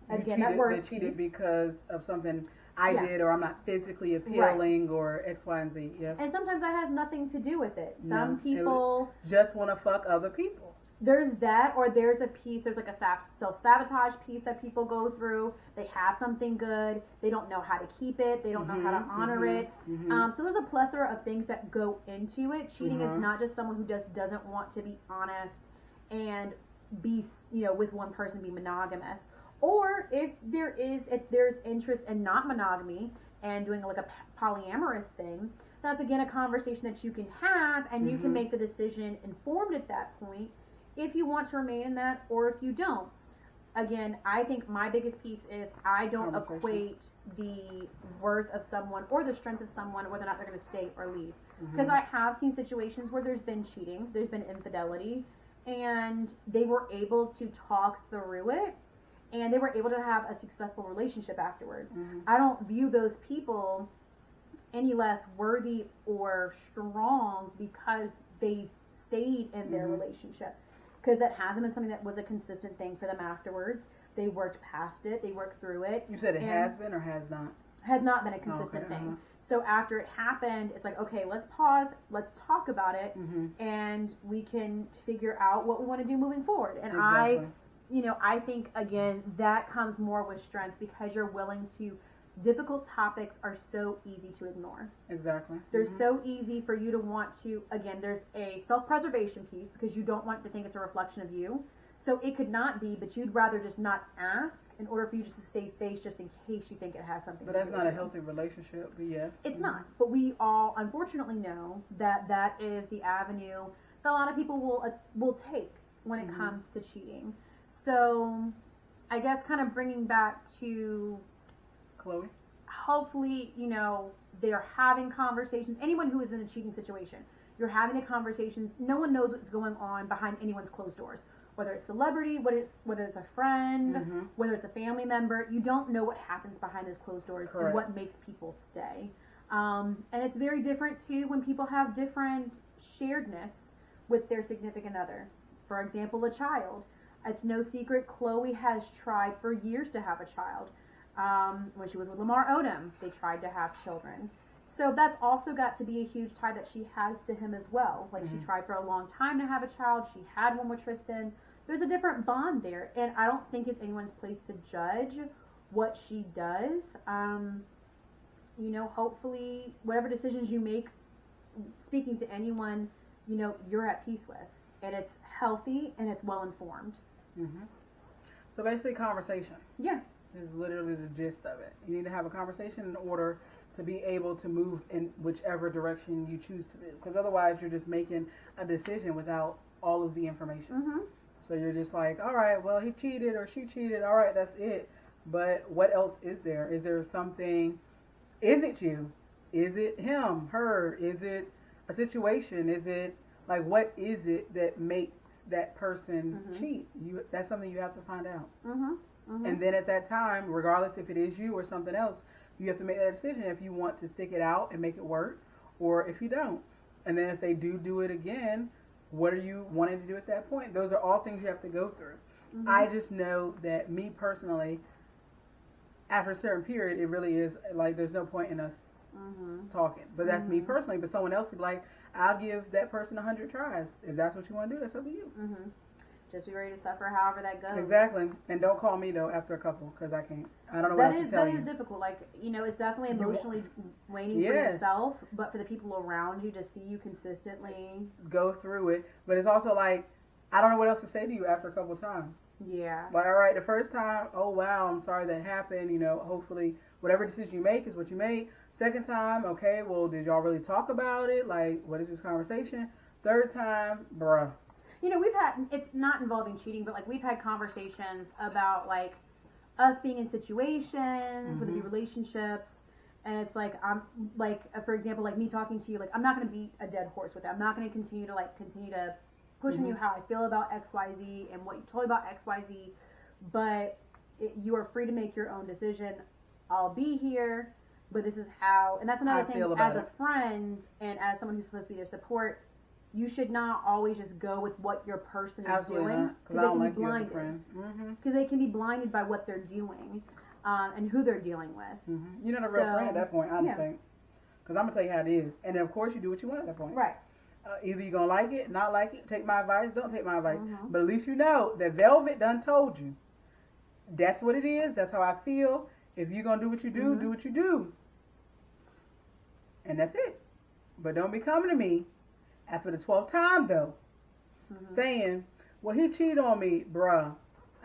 again, that word. They cheated because of something I did, or I'm not physically appealing, or X, Y, and Z. Yes. And sometimes that has nothing to do with it. Some people just want to fuck other people. There's that, or there's a piece, there's like a self-sabotage piece that people go through. They have something good. They don't know how to keep it. They don't know how to honor it. So there's a plethora of things that go into it. Cheating is not just someone who just doesn't want to be honest and be, with one person, be monogamous. Or if there's interest in not monogamy and doing like a polyamorous thing, that's again a conversation that you can have, and you can make the decision informed at that point if you want to remain in that or if you don't. Again, I think my biggest piece is I don't equate the worth of someone or the strength of someone whether or not they're going to stay or leave. Because I have seen situations where there's been cheating, there's been infidelity, and they were able to talk through it, and they were able to have a successful relationship afterwards. I don't view those people any less worthy or strong because they stayed in their relationship. Because that hasn't been something that was a consistent thing for them afterwards. They worked past it. They worked through it. You said it has been or has not? Has not been a consistent thing. So after it happened, it's like, okay, let's pause. Let's talk about it. And we can figure out what we want to do moving forward. And I think, again, that comes more with strength because you're willing to. Difficult topics are so easy to ignore. Exactly. They're so easy for you to want to, again, there's a self-preservation piece because you don't want to think it's a reflection of you. So it could not be, but you'd rather just not ask in order for you just to save face just in case you think it has something to do with it. But that's not a healthy relationship, but yes. It's not. But we all, unfortunately, know that that is the avenue that a lot of people will take when it comes to cheating. So I guess kind of bringing back to Khloe? Hopefully, they're having conversations. Anyone who is in a cheating situation, you're having the conversations. No one knows what's going on behind anyone's closed doors. Whether it's celebrity, whether it's a friend, whether it's a family member, you don't know what happens behind those closed doors and what makes people stay. And it's very different, too, when people have different sharedness with their significant other. For example, a child. It's no secret Khloe has tried for years to have a child. When she was with Lamar Odom, they tried to have children. So that's also got to be a huge tie that she has to him as well. Like, she tried for a long time to have a child. She had one with Tristan. There's a different bond there. And I don't think it's anyone's place to judge what she does. Hopefully, whatever decisions you make, speaking to anyone, you're at peace with. And it's healthy and it's well-informed. So basically, conversation. Yeah. Is literally the gist of it. You need to have a conversation in order to be able to move in whichever direction you choose to move. Because otherwise, you're just making a decision without all of the information. So you're just like, all right, well, he cheated or she cheated. All right, that's it. But what else is there? Is there something? Is it you? Is it him, her? Is it a situation? Is it like, what is it that makes that person cheat? That's something you have to find out. And then at that time, regardless if it is you or something else, you have to make that decision if you want to stick it out and make it work, or if you don't. And then if they do it again, what are you wanting to do at that point? Those are all things you have to go through. I just know that me personally, after a certain period, it really is like there's no point in us talking. But that's me personally. But someone else would be like, I'll give that person 100 tries. If that's what you want to do, that's up to you. Just be ready to suffer however that goes. Exactly. And don't call me, though, after a couple, because I can't. I don't know what else to tell you. That is difficult. Like, it's definitely emotionally draining for yourself, but for the people around you to see you consistently go through it. But it's also like, I don't know what else to say to you after a couple times. Yeah. Like, all right, the first time, oh, wow, I'm sorry that happened. Hopefully whatever decision you make is what you made. Second time, okay, well, did y'all really talk about it? Like, what is this conversation? Third time, bruh. you know, it's not involving cheating, but like we've had conversations about like us being in situations, whether it be relationships, and it's like, I'm like, for example, like me talking to you, like I'm not going to beat a dead horse with it. I'm not going to continue to push on you how I feel about XYZ and what you told me about XYZ, but you are free to make your own decision. I'll be here, but this is how, and that's another thing, as a friend and as someone who's supposed to be their support, you should not always just go with what your person is doing, because they can be blinded. Because they can be blinded by what they're doing and who they're dealing with. You're not a real friend at that point, I don't think. Because I'm going to tell you how it is. And then, of course, you do what you want at that point. Right. Either you're going to like it, not like it, take my advice, don't take my advice. But at least you know that Velvet done told you. That's what it is. That's how I feel. If you're going to do what you do, do what you do. And that's it. But don't be coming to me after the 12th time, though, saying, well, he cheated on me, bruh.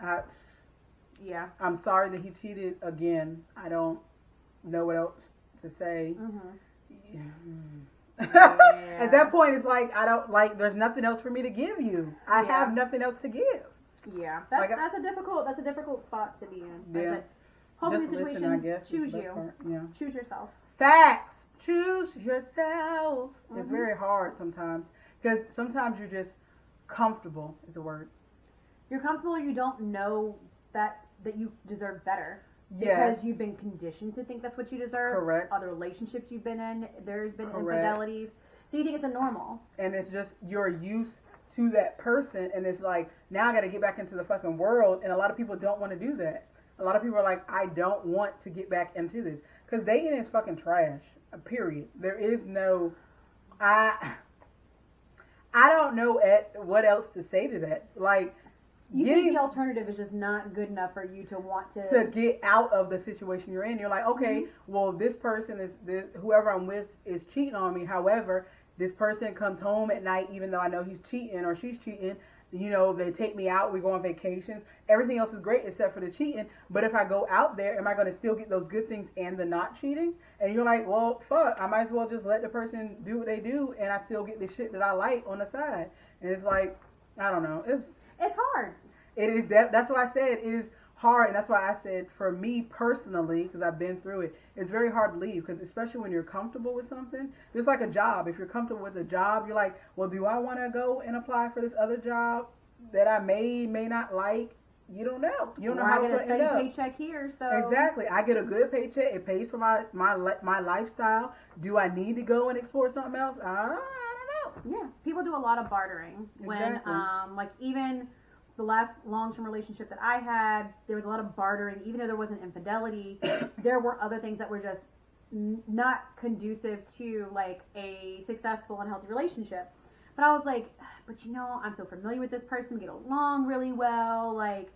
I'm sorry that he cheated again. I don't know what else to say. At that point, it's like, there's nothing else for me to give you. I have nothing else to give. Yeah, that's a difficult spot to be in. Yeah. Hopefully, the situation, choose you. Choose yourself. Facts. Choose yourself. It's very hard sometimes, because sometimes you're just comfortable is the word. You're comfortable. You don't know that you deserve better. Because you've been conditioned to think that's what you deserve. Correct. Other relationships you've been in, there's been infidelities. So you think it's a normal. And it's just, you're used to that person, and it's like, now I got to get back into the fucking world, and a lot of people don't want to do that. A lot of people are like, I don't want to get back into this. Because dating is fucking trash. Period. There is no, I don't know what else to say to that. Like, you think the alternative is just not good enough for you to want to get out of the situation you're in. You're like, okay, well, this person is whoever I'm with is cheating on me. However, this person comes home at night, even though I know he's cheating or she's cheating. You know, they take me out, we go on vacations. Everything else is great except for the cheating. But if I go out there, am I going to still get those good things and the not cheating? And you're like, well, fuck, I might as well just let the person do what they do, and I still get the shit that I like on the side. And it's like, I don't know. It's hard. It is that's why I said it is hard, and that's why I said for me personally, because I've been through it, it's very hard to leave, because especially when you're comfortable with something, just like a job. If you're comfortable with a job, you're like, well, do I want to go and apply for this other job that I may not like? You don't know. You don't know how it's going to end up. I get a steady paycheck here, so exactly. I get a good paycheck. It pays for my lifestyle. Do I need to go and explore something else? I don't know. Yeah, people do a lot of bartering when, like even the last long-term relationship that I had, there was a lot of bartering. Even though there wasn't infidelity, there were other things that were just not conducive to like a successful and healthy relationship. But I was like, but you know, I'm so familiar with this person. We get along really well. Like,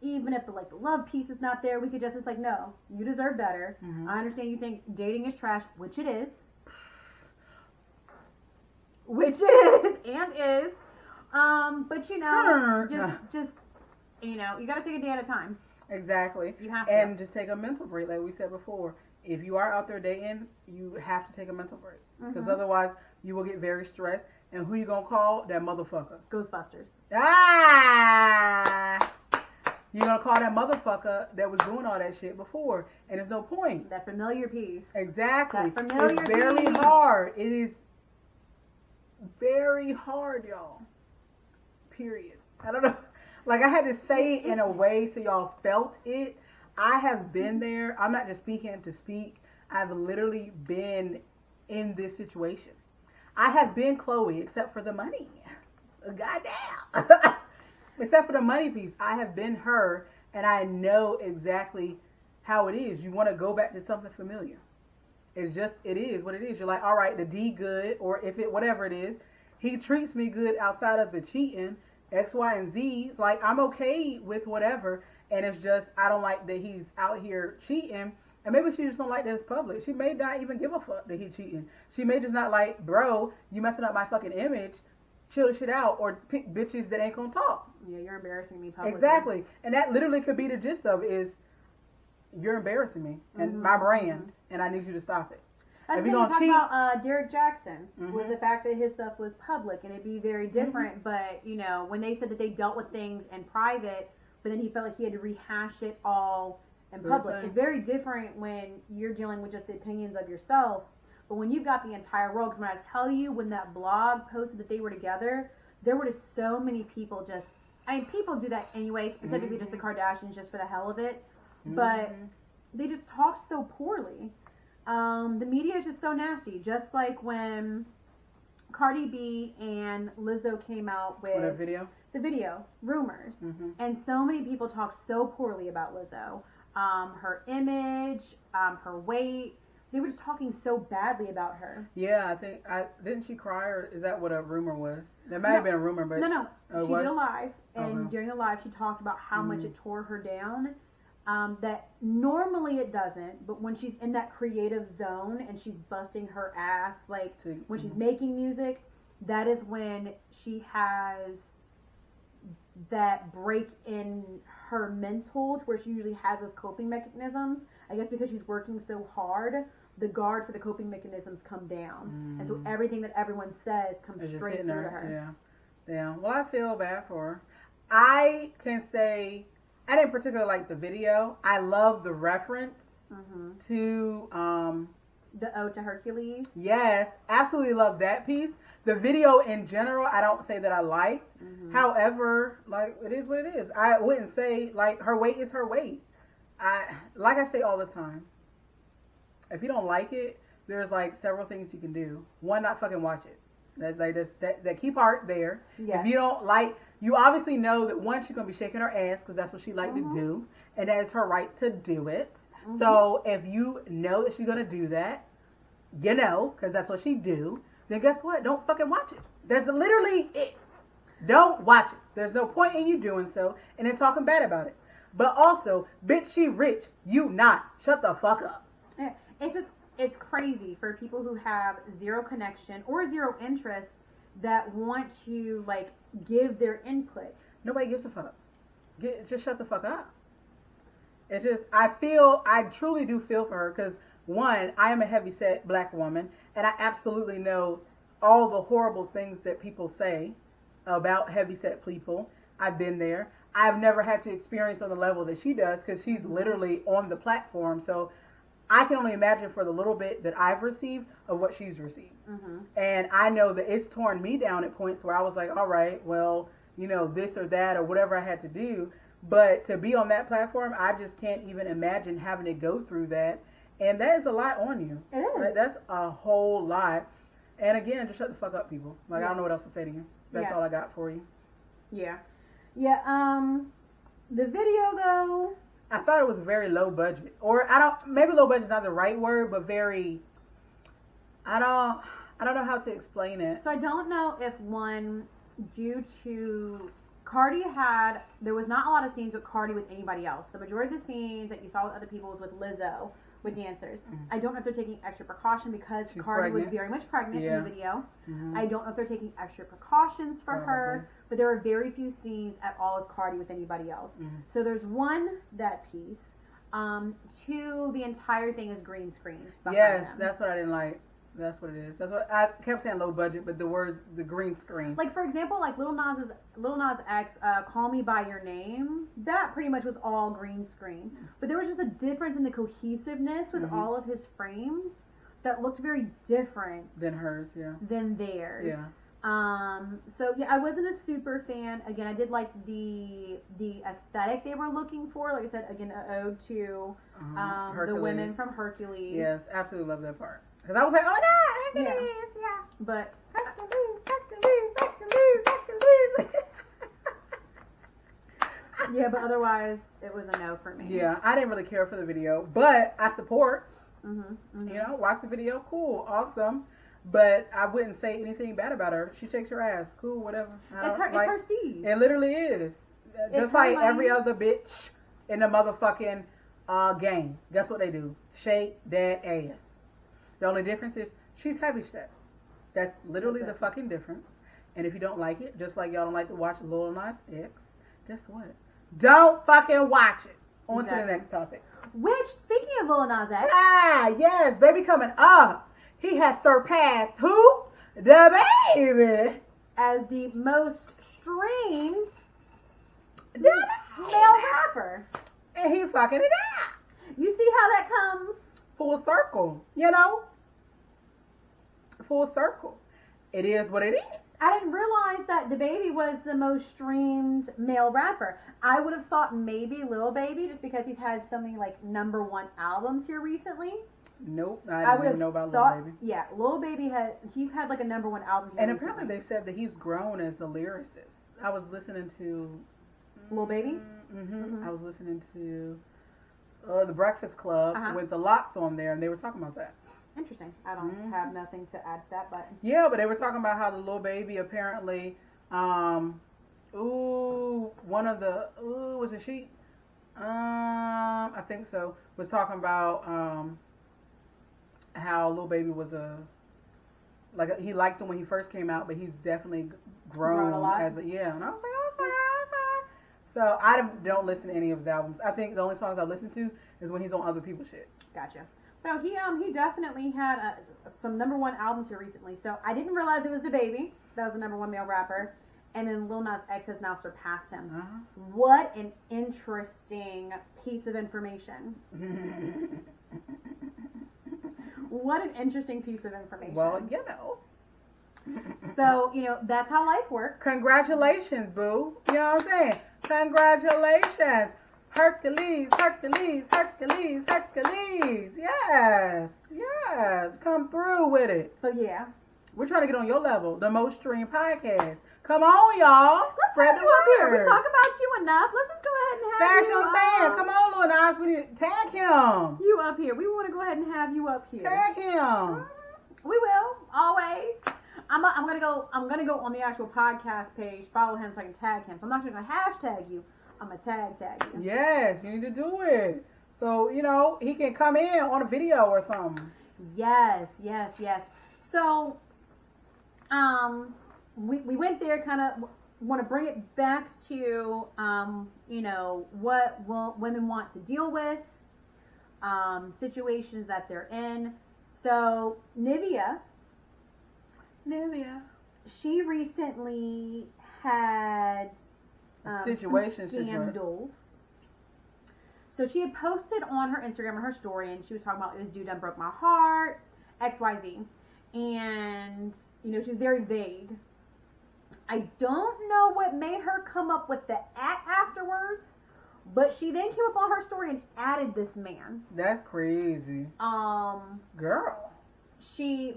even if the love piece is not there, we could just like, no, you deserve better. I understand you think dating is trash, which it is. But you know, just you know, you got to take a day at a time. Exactly. You have to. And just take a mental break, like we said before. If you are out there dating, you have to take a mental break, because otherwise you will get very stressed. And who you gonna call? That motherfucker. Ghostbusters. You gonna call that motherfucker that was doing all that shit before, and there's no point. That familiar piece. Exactly. That familiar it's very piece. hard. It is very hard, y'all. Period. I don't know. Like, I had to say it in a way so y'all felt it. I have been there. I'm not just speaking to speak. I've literally been in this situation. I have been Khloe, except for the money. Goddamn. Except for the money piece. I have been her, and I know exactly how it is. You want to go back to something familiar. It's just, it is what it is. You're like, all right, the D good, or if it, whatever it is, he treats me good outside of the cheating, X, Y, and Z. Like, I'm okay with whatever, and it's just, I don't like that he's out here cheating. And maybe she just don't like that it's public. She may not even give a fuck that he cheating. She may just not like, bro, you messing up my fucking image. Chill the shit out, or pick bitches that ain't gonna talk. Yeah, you're embarrassing me publicly. Exactly. And that literally could be the gist of it, is you're embarrassing me and my brand, and I need you to stop it. I was If you're going to gonna cheat, talk about Derek Jackson Mhm. with the fact that his stuff was public and it'd be very different. But you know, when they said that they dealt with things in private, but then he felt like he had to rehash it all in Very public. same. It's very different when you're dealing with just the opinions of yourself. But when you've got the entire world, because when I tell you, when that blog posted that they were together, there were just so many people just. I mean, people do that anyway, specifically just the Kardashians, just for the hell of it. But they just talk so poorly. The media is just so nasty. Just like when Cardi B and Lizzo came out with a video. the video, Rumors. And so many people talk so poorly about Lizzo. Her image, her weight. They were just talking so badly about her. Yeah, didn't she cry, or is that what a rumor was? There might have been a rumor, but No. Oh, She did a live, and Okay. during the live, she talked about how much it tore her down. That normally it doesn't, but when she's in that creative zone and she's busting her ass, like when she's making music, that is when she has that break in her mental, to where she usually has those coping mechanisms. I guess because she's working so hard, the guard for the coping mechanisms come down, and so everything that everyone says comes It's just straight hitting through to her. Yeah. Well, I feel bad for her. I can say I didn't particularly like the video. I love the reference to The Ode to Hercules. yes, absolutely love that piece. The video in general, I don't say that I liked. However, like, it is what it is. I wouldn't say, like, her weight is her weight. Like I say all the time, if you don't like it, there's like several things you can do. One, not fucking watch it. That key part there. Yes. If you don't like, you obviously know that one, she's gonna be shaking her ass because that's what she like to do, and that is her right to do it. So if you know that she's gonna do that, you know, because that's what she do, then guess what? Don't fucking watch it. That's literally it. Don't watch it. There's no point in you doing so and then talking bad about it. But also, bitch, she rich. You not. Shut the fuck up. Yeah, it's crazy for people who have zero connection or zero interest that want to, like, give their input. Nobody gives a fuck. Just shut the fuck up. It's just, I truly do feel for her because, one, I am a heavyset black woman, and I absolutely know all the horrible things that people say about heavyset people. I've been there. I've never had to experience on the level that she does because she's literally on the platform. So I can only imagine for the little bit that I've received of what she's received. And I know that it's torn me down at points where I was like, all right, well, you know, this or that or whatever I had to do. But to be on that platform, I just can't even imagine having to go through that. And that is a lot on you. It is. Like, that's a whole lot. And again, just shut the fuck up, people. Like, I don't know what else to say to you. That's all I got for you. Yeah. The video, though, I thought it was very low budget. Or maybe low budget is not the right word, but very, I don't know how to explain it. so I don't know if due to there was not a lot of scenes with Cardi with anybody else. The majority of the scenes that you saw with other people was with Lizzo, with dancers. I don't know if they're taking extra precaution because She's Cardi pregnant. was very much pregnant in the video. I don't know if they're taking extra precautions for her, but there were very few scenes at all with Cardi with anybody else. So there's one, that piece. Two, the entire thing is green screened behind them. That's what I didn't like. That's what it is. That's what I kept saying, low budget, but the words, the green screen. Like, for example, like Lil Nas X, Call Me By Your Name, that pretty much was all green screen. But there was just a difference in the cohesiveness with all of his frames that looked very different Than hers, than theirs. Yeah. So yeah, I wasn't a super fan. Again, I did like the aesthetic they were looking for. Like I said, again, an ode to the women from Hercules. Yes, absolutely love that part. Because I was like, oh no, Hercules, yeah. But yeah, but otherwise, it was a no for me. Yeah, I didn't really care for the video, but I support. You know, watch the video, cool, awesome. But I wouldn't say anything bad about her. She shakes her ass, cool, whatever. It's her steez. It literally is. Just like every other bitch in the motherfucking game. That's what they do. Shake that ass. The only difference is she's heavy set. That's literally the fucking difference. And if you don't like it, just like y'all don't like to watch Lil Nas X, guess what? Don't fucking watch it. On to the next topic. Which, speaking of Lil Nas X, Yes, baby coming up. he has surpassed who? The baby. As the most streamed The male rapper. And he fucking it up. You see how that comes? Full circle, you know? Full circle. It is what it is. I didn't realize that DaBaby was the most streamed male rapper. I would have thought maybe Lil Baby, just because he's had so many like #1 albums here recently. Nope, I didn't even know about Lil Baby. Yeah, Lil Baby he's had like a #1 album here And recently. apparently they said that he's grown as a lyricist. I was listening to Lil Baby? I was listening to The Breakfast Club with the Locks on there, and they were talking about that. Interesting. I don't have nothing to add to that, but yeah, but they were talking about how the Lil Baby apparently, was it she? I think so. Was talking about how Lil Baby was he liked him when he first came out, but he's definitely grown a lot. and I was like, okay. So I don't listen to any of his albums. I think the only songs I listen to is when he's on other people's shit. Gotcha. No, he definitely had some #1 albums here recently. So I didn't realize it was DaBaby that was the #1 male rapper, and then Lil Nas X has now surpassed him. What an interesting piece of information. What an interesting piece of information. Well, you know. So, that's how life works. Congratulations, boo. You know what I'm saying? Congratulations. Hercules, Hercules, Hercules, Hercules. Yes. Come through with it. So, yeah. We're trying to get on your level. The most streamed podcast. Come on, y'all. Let's spread have the you up here. word. We talk about you enough. Let's just go ahead and have That's you. what I'm saying. Come on, Lil Nas. We need to tag him. You up here. We want to go ahead and have you up here. Tag him. Mm-hmm. We will always. I'm gonna go on the actual podcast page, follow him so I can tag him. So I'm not just gonna hashtag you. I'm gonna tag you. Yes, you need to do it. So, he can come in on a video or something. Yes. So, we went there, kind of want to bring it back to, what women want to deal with, situations that they're in. So, Nivea, she recently had some scandals. So she had posted on her Instagram or her story, and she was talking about this dude that broke my heart, XYZ. And, she's very vague. I don't know what made her come up with the afterwards, but she then came up on her story and added this man. That's crazy. Girl. She,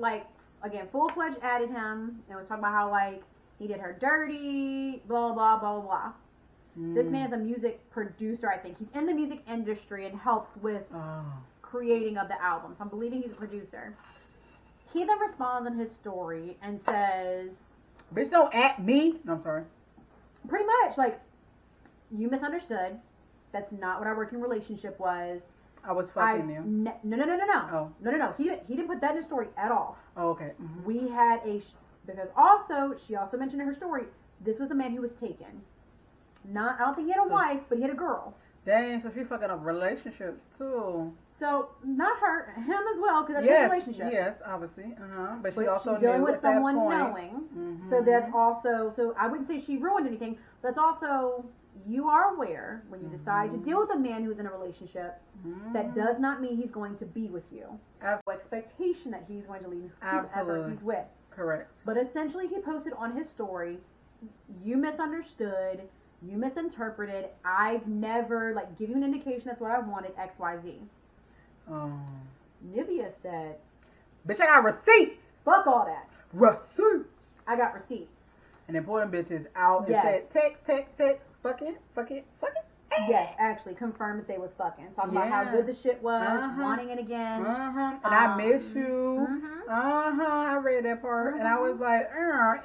again, full-fledged added him and was talking about how, he did her dirty, blah, blah, blah, blah, blah. This man is a music producer, I think. He's in the music industry and helps with creating of the album. So I'm believing he's a producer. He then responds in his story and says... Bitch, don't at me. No, I'm sorry. Pretty much, you misunderstood. That's not what our working relationship was. I was fucking you. No. Oh. No. He didn't put that in his story at all. Oh, okay. Mm-hmm. We had because she also mentioned in her story, this was a man who was taken. I don't think he had a wife, but he had a girl. Dang, so she fucking up relationships too. So not him as well, because that's his relationship. Yes, obviously. But she also she's dealing knew with someone knowing. Mm-hmm. So that's also. So I wouldn't say she ruined anything. That's also, you are aware when you decide to deal with a man who's in a relationship, that does not mean he's going to be with you. Absolutely. No expectation that he's going to leave Absolutely. whoever he's with. Correct. But essentially, he posted on his story, you misunderstood. You misinterpreted. I've never, give you an indication that's what I wanted, XYZ. Nivea said, bitch, I got receipts. Fuck all that. Receipts. I got receipts. And then pull them bitches out and said, text, fuck it. Yes, actually confirmed that they was fucking. Talking about how good the shit was, wanting it again. And I miss you. I read that part. And I was like,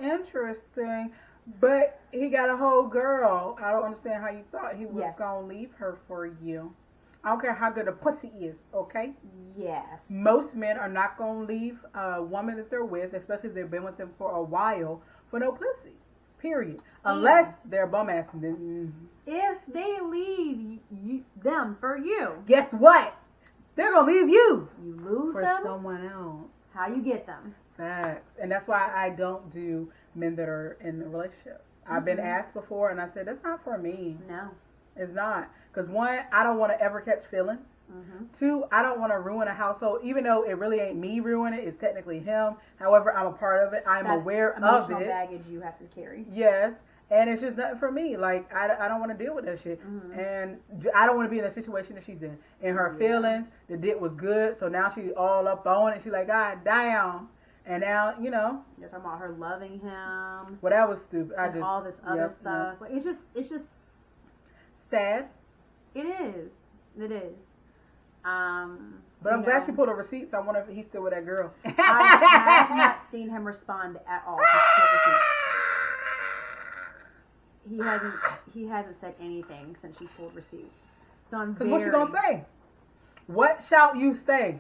interesting. But he got a whole girl. I don't understand how you thought he was going to leave her for you. I don't care how good a pussy is, okay? Yes. Most men are not going to leave a woman that they're with, especially if they've been with them for a while, for no pussy. Period. Unless they're bum ass. If they leave them for you, guess what? They're going to leave you. You lose for them. someone else. how you get them. Facts. And that's why I don't do men that are in a relationship. I've been asked before, and I said, that's not for me. No. It's not. Because one, I don't want to ever catch feelings. Two, I don't want to ruin a household. Even though it really ain't me ruining it, it's technically him. However, I'm a part of it. I'm aware of it. Emotional baggage you have to carry. Yes. And it's just nothing for me. Like, I don't want to deal with that shit. And I don't want to be in the situation that she's in. In her feelings, the dick was good. So now she's all up on it. She's like, God damn. And now, you know. You're talking about her loving him. Well, that was stupid. And all this other stuff. Like, it's just sad. It is. It is. But I'm glad she pulled a receipt, so I wonder if he's still with that girl. I have not seen him respond at all. He hasn't said anything since she pulled receipts. So I'm very... Because what you gonna say? What shall you say?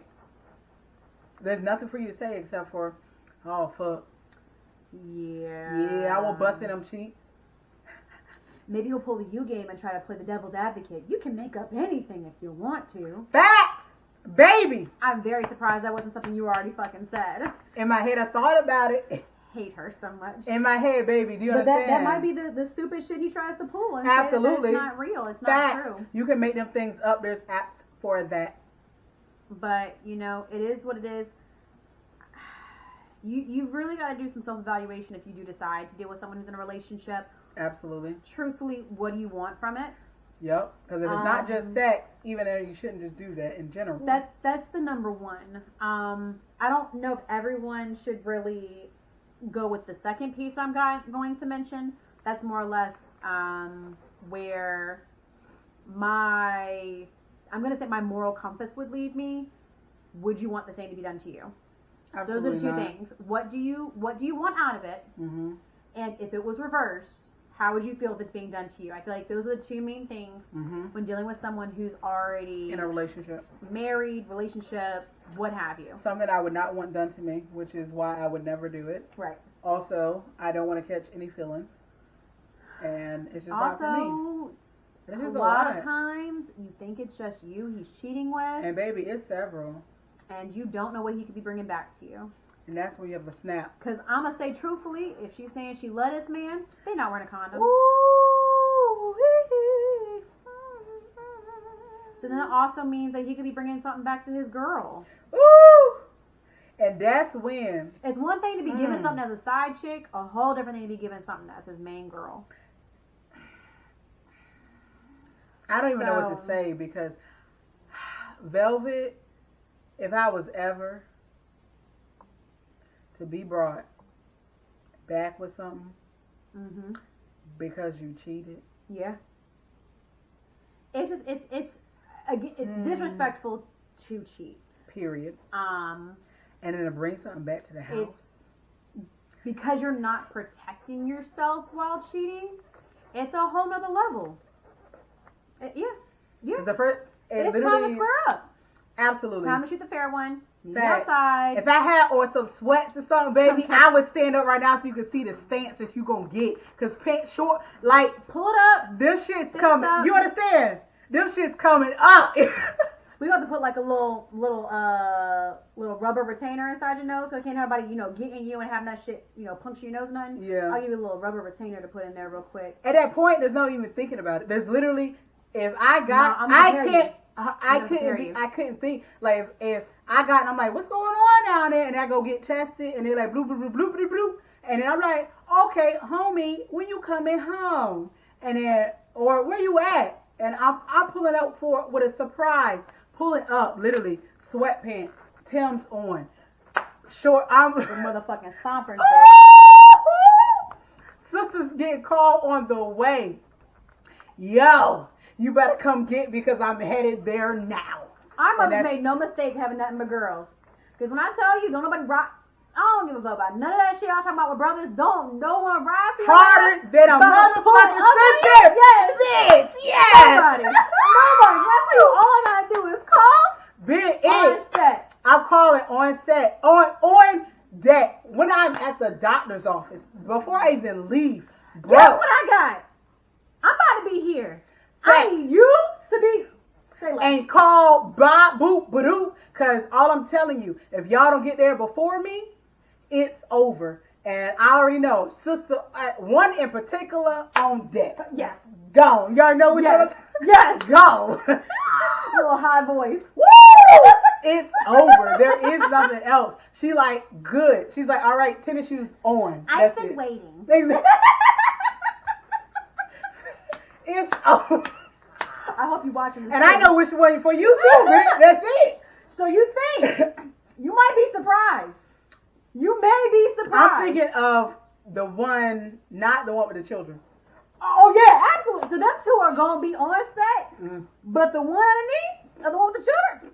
There's nothing for you to say except for, oh, fuck. Yeah, I will bust in them cheeks. Maybe he'll pull the you game and try to play the devil's advocate. You can make up anything if you want to. Facts! Baby! I'm very surprised that wasn't something you already fucking said. In my head, I thought about it. Hate her so much. In my head, baby. Do you understand? That might be the stupid shit he tries to pull and absolutely. say that it's not real. It's not true. You can make them things up. There's apps for that. But, you know, it is what it is. You've really got to do some self-evaluation if you do decide to deal with someone who's in a relationship. Absolutely. Truthfully, what do you want from it? Yep. Because if it's not just sex, even though you shouldn't just do that in general. That's the number one. I don't know if everyone should really go with the second piece I'm going to mention. That's more or less where I'm going to say my moral compass would lead me. Would you want the same to be done to you? Absolutely. Those are the two things. What do you want out of it? Mm-hmm. And if it was reversed, how would you feel if it's being done to you? I feel like those are the two main things when dealing with someone who's already in a relationship, married, relationship, what have you. Something I would not want done to me, which is why I would never do it. Right. Also, I don't want to catch any feelings, and it's just not for me. It's just a lot of times you think it's just you he's cheating with, and baby, it's several. And you don't know what he could be bringing back to you. And that's when you have a snap. Because I'm going to say truthfully, if she's saying she love this man, they not wearing a condom. Ooh. So then it also means that he could be bringing something back to his girl. Ooh. And that's when. It's one thing to be giving something as a side chick, a whole different thing to be giving something as his main girl. I don't even know what to say because Velvet, if I was ever to be brought back with something because you cheated. Yeah. It's just it's disrespectful to cheat. Period. And then to bring something back to the house. It's because you're not protecting yourself while cheating. It's a whole nother level. Yeah. The first, it's time to square up. Absolutely. Time to shoot the fair one. Meet outside. If I had on some sweats or something, baby, I would stand up right now so you could see the stance that you gonna get. Cause pants short, like pull it up. This shit's coming. You understand? Them shit's coming up. We got to put like a little rubber retainer inside your nose so can't have nobody, getting you and having that shit, puncture your nose or nothing. Yeah. I'll give you a little rubber retainer to put in there real quick. At that point, there's no even thinking about it. There's literally, if I got, I couldn't think, like, if I got, and I'm like, what's going on down there? And I go get tested, and they're like, bloop, bloop, bloop, bloop, bloop. And then I'm like, okay, homie, when you coming home? And then, or where you at? And I'm pulling up with a surprise. Pulling up, literally, sweatpants, Tim's on. Short, I'm... The motherfucking stompers. Sisters getting called on the way. Yo, you better come get because I'm headed there now. Our mother made no mistake having nothing but girls. Because when I tell you, don't nobody rock... I don't give a fuck about none of that shit y'all talking about with brothers. Don't no one ride for you. Harder than a motherfucking sister. Yes. Bitch. Yes. Nobody. That's all I gotta do is call. On set. I'm calling on set. On deck. When I'm at the doctor's office. Before I even leave. Bro. Guess what I got? I'm about to be here. I need you to be Say less. And call Bob Boop Badoo. Cause all I'm telling you, if y'all don't get there before me, it's over. And I already know, sister, one in particular on deck. Yes. Gone. Y'all know what Yes. Yes. Go. Little high voice. Woo! It's over. There is nothing else. She like, good. She's like, all right, tennis shoes on. I've been waiting. It's over. I hope you're watching this. And I know which one for you too, bitch. That's it. So you think you might be surprised. You may be surprised. I'm thinking of the one, not the one with the children. Oh yeah, absolutely. So them two are gonna be on set, but the one underneath, the one with the children,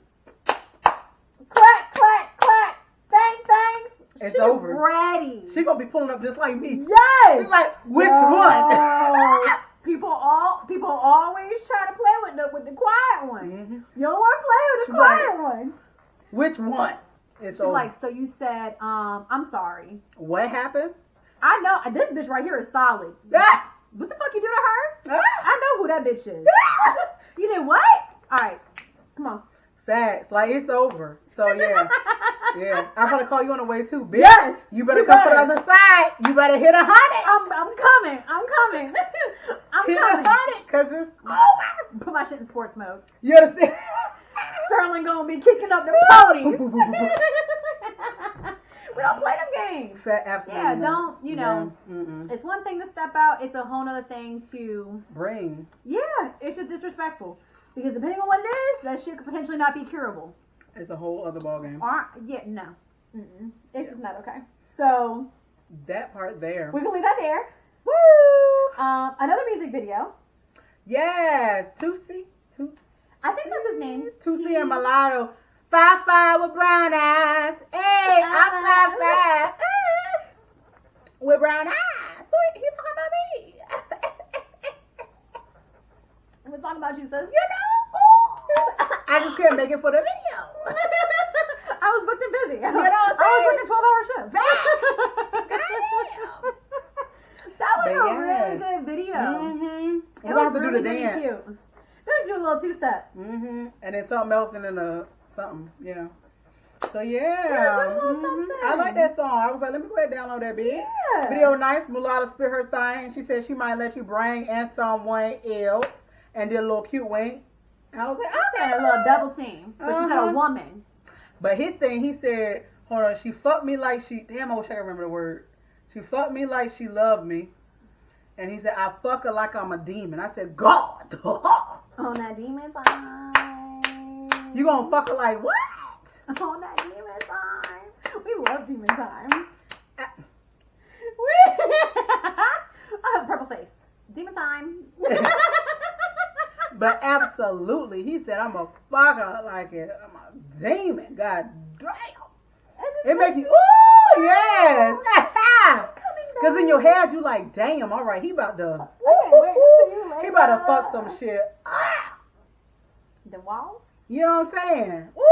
clack, clack, clack, thanks. It's She's over. Ready. She gonna be pulling up just like me. Yes. She's like, which one? People always try to play with the quiet one. Mm-hmm. You don't want to play with the quiet one. Which one? It's She's over. like, so you said, I'm sorry. What happened? I know this bitch right here is solid. Ah! What the fuck you do to her? Ah! I know who that bitch is. You did what? All right, come on. Facts. Like, it's over. So, yeah. Yeah. I'm going to call you on the way, too, bitch. Yes. You better come from the other side. You better hit 100. I'm coming. I'm coming. Hit coming. 100, because it's over. Put my shit in sports mode. You understand? Sterling gonna be kicking up the ponies. We don't play them games. Absolutely. Yeah, not. don't, you know, it's one thing to step out, it's a whole other thing to bring. Yeah, it's just disrespectful. Because depending on what it is, that shit could potentially not be curable. It's a whole other ballgame. Yeah, no. It's just not okay. So that part there. We can leave that there. Woo! Another music video. Yes, Tossii. I think that's his name. Tossii and Mulato. 5'5" with brown eyes. Hey, I'm 5'5". With brown eyes. He talking about me. We're talking about you, sis. You know? I just couldn't make it for the video. I was booked and busy. You know what I'm saying? I was working 12-hour shifts. That was a really good video. It was really dance. Cute. Let's do a little two-step. And then something else and then something. Yeah. So yeah. I like that song. I was like, let me go ahead and download that bitch. Yeah. Video nice. Mulato spit her thing and she said she might let you bring and someone else and did a little cute wink. And I was like, okay. A little double team. But she's not a woman. But his thing, he said, hold on, she fucked me like she, damn, I wish I could remember the word. She fucked me like she loved me. And he said, I fuck her like I'm a demon. I said, God. On that demon time. You gonna fuck her like what? On that demon time. We love demon time. Purple face. Demon time. But absolutely, he said, I'm a fucker like it. I'm a demon. God damn. It makes you, ooh, yes. Because in your head, you like, damn, all right, he about to, he about to fuck some shit. The walls? You know what I'm saying? Woo!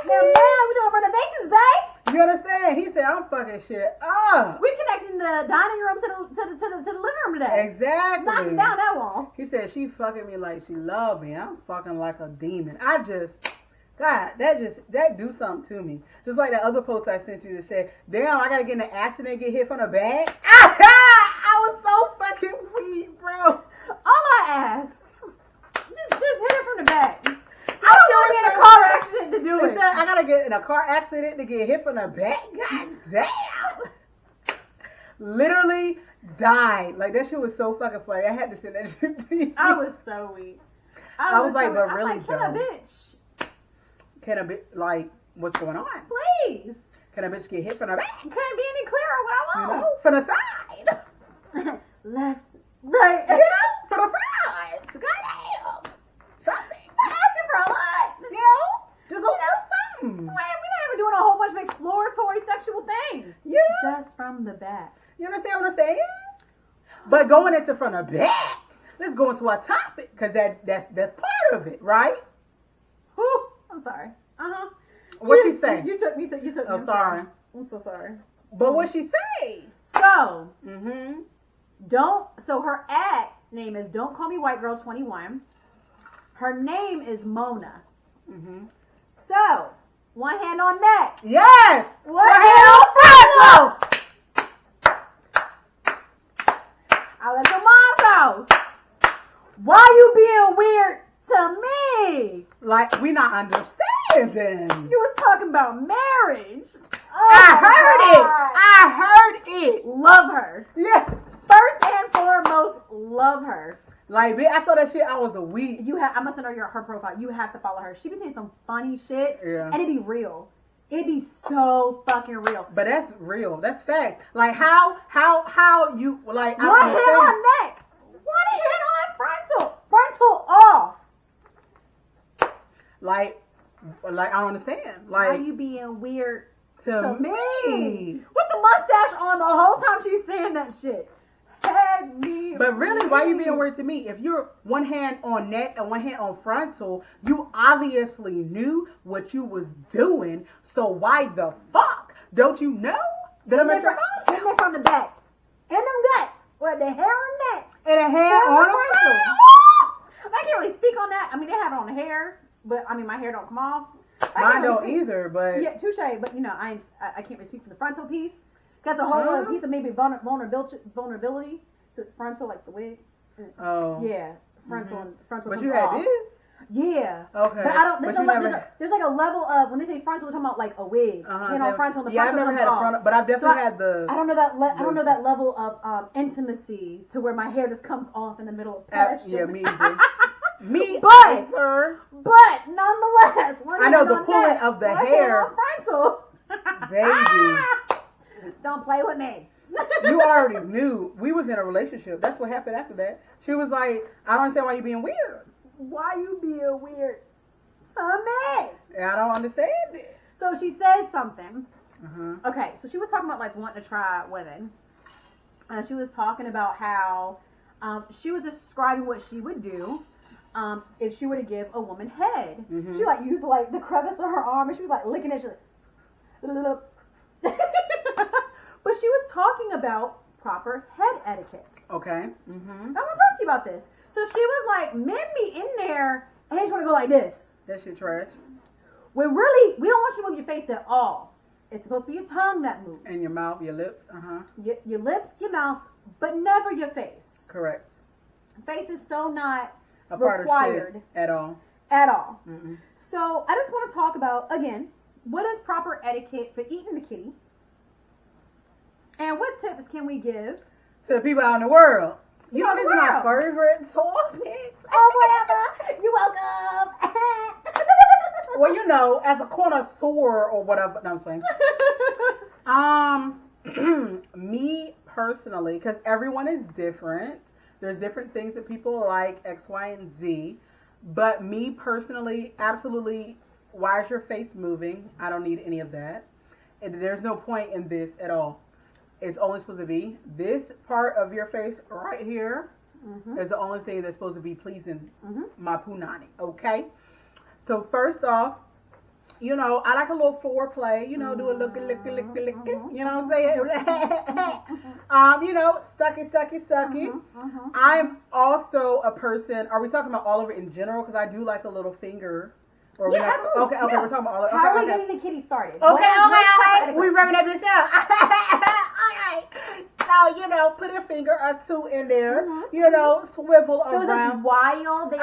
Now, we doing renovations, babe. You understand? He said, I'm fucking shit up. We're connecting the dining room to the living room today. Exactly. Knocking down that wall. He said, she fucking me like she loved me. I'm fucking like a demon. God, that do something to me. Just like that other post I sent you that said, damn, I gotta get in an accident and get hit from the back. I was so fucking weak, bro. All I ask, just hit it from the back. I don't want to be in a car accident to do it. I gotta get in a car accident to get hit from the back? God damn. Literally died. Like, that shit was so fucking funny. I had to send that shit to you. I was so weak. I was like, but really, Joe. Can a bitch? Can a bitch, like, what's going on? Please. Can a bitch get hit from the back? Couldn't be any clearer what I want. You know, from the side. Left, right. You know, from the front. Goddamn. Something. I'm asking for a lot. You know? Just a little something. Man, we're not even doing a whole bunch of exploratory sexual things. Yeah. Just from the back. You understand what I'm saying? But going into from the back, let's go into our topic, because that's part of it, right? Whew. I'm sorry. What she say? You took me. I'm sorry. I'm so sorry. But what she say? So, so her ex name is Don't Call Me White Girl 21. Her name is Mona. Mm-hmm. So, one hand on neck. Yes! One hand on frontal. I'll let your mom goes. Why you being weird to me? Like, we not understanding. You was talking about marriage. Oh, I heard it. Love her. Yeah. First and foremost, love her. Like, bitch, I saw that shit, I was a week. I must know her profile. You have to follow her. She be saying some funny shit. Yeah. And it be real. It be so fucking real. But that's real. That's fact. Like, how you, like, One hand on neck. One hand on frontal. Frontal off. Like, I don't understand. Like, why you being weird to me? With the mustache on the whole time she's saying that shit. Had me. But really, why you being weird to me? If you're one hand on neck and one hand on frontal, you obviously knew what you was doing. So why the fuck don't you know that I'm from the back. And them guts. What, the hair on neck? And a hand on the frontal. I can't really speak on that. I mean, they have it on the hair, but I mean, my hair don't come off. Mine don't either, but yeah, touche. But you know, I can't really speak for the frontal piece. That's a whole other piece of maybe vulnerability. The frontal, like the wig. Oh. Yeah, frontal and frontal. But you had off. this. Yeah. Okay. But I don't. There's like a level of when they say frontal, we're talking about like a wig. You know, frontal. And the I've never had a frontal, but I've definitely had the. I don't know that. I don't know that level of intimacy to where my hair just comes off in the middle of passion. Yeah, me either. Me, but nonetheless, I know the pulling of the hair. Frontal. Baby. Don't play with me. You already knew we was in a relationship. That's what happened after that. She was like, I don't understand why you being weird. Why you being weird to me? And I don't understand it. So she said something. Uh-huh. Okay, so she was talking about like wanting to try women. She was talking about how she was describing what she would do if she were to give a woman head. Mm-hmm. She like used like the crevice of her arm and she was like licking it. She like, but she was talking about proper head etiquette. Okay. Mm-hmm. I want to talk to you about this. So she was like, men be in there and they just want to go like this. That shit trash. When really, we don't want you to move your face at all. It's supposed to be your tongue that moves. And your mouth, your lips. Uh-huh. Your lips, your mouth, but never your face. Correct. Face is so not a part required of shit at all. At all. Mm-mm. So I just want to talk about, again, what is proper etiquette for eating the kitty? And what tips can we give to the people out in the world? You know, this is my world. favorite topic. Oh, whatever. You're welcome. Well, you know, as a connoisseur or whatever. No, I'm saying. Me personally, because everyone is different. There's different things that people like, X, Y, and Z. But me personally, absolutely, why is your face moving? I don't need any of that. And there's no point in this at all. It's only supposed to be this part of your face right here is the only thing that's supposed to be pleasing my punani. Okay? So first off, you know, I like a little foreplay. You know, do a lick, you know what I'm saying? You know, sucky. I'm also a person. Are we talking about all of it in general? Because I do like a little finger. Or yeah, okay, we're talking about all of it. How are we getting the kitty started? Okay. We revving that bitch up. Alright. So, you know, put a finger or two in there. You know, swivel so around. So is it while they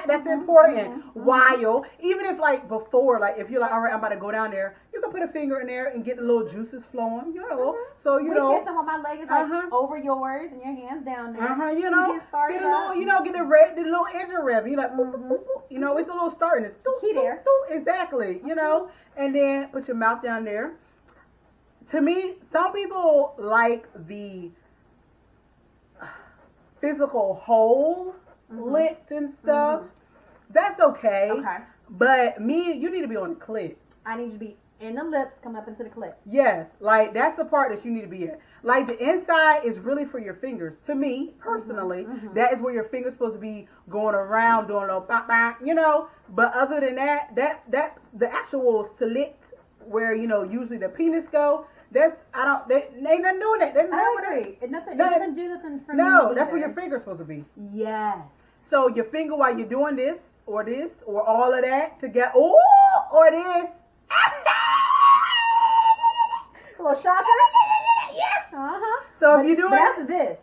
That's important. While. Even if, like, before, like, if you're like, all right, I'm about to go down there, you can put a finger in there and get the little juices flowing, you know. So, you know. Kissing with my leg is like over yours and your hands down there. You know. Get started get a little, you know, get the little engine rev. You like, you know, it's a little starting. It's key there. Exactly. You know. And then put your mouth down there. To me, some people like the physical hole licked and stuff. That's okay. Okay. But me, you need to be on the clit. I need you to be in the lips, coming up into the clit. Yes. Like, that's the part that you need to be in. Like, the inside is really for your fingers. To me, personally, that is where your finger's supposed to be going around, doing a little bop, you know. But other than that, the actual slit where, you know, usually the penis go, ain't nothing doing it. I agree. It doesn't do nothing for me. No, that's where your finger's supposed to be. Yes. So your finger while you're doing this, or all of that together. Ooh, or this. A little shocker. Yeah. Uh-huh. So if you do that's this.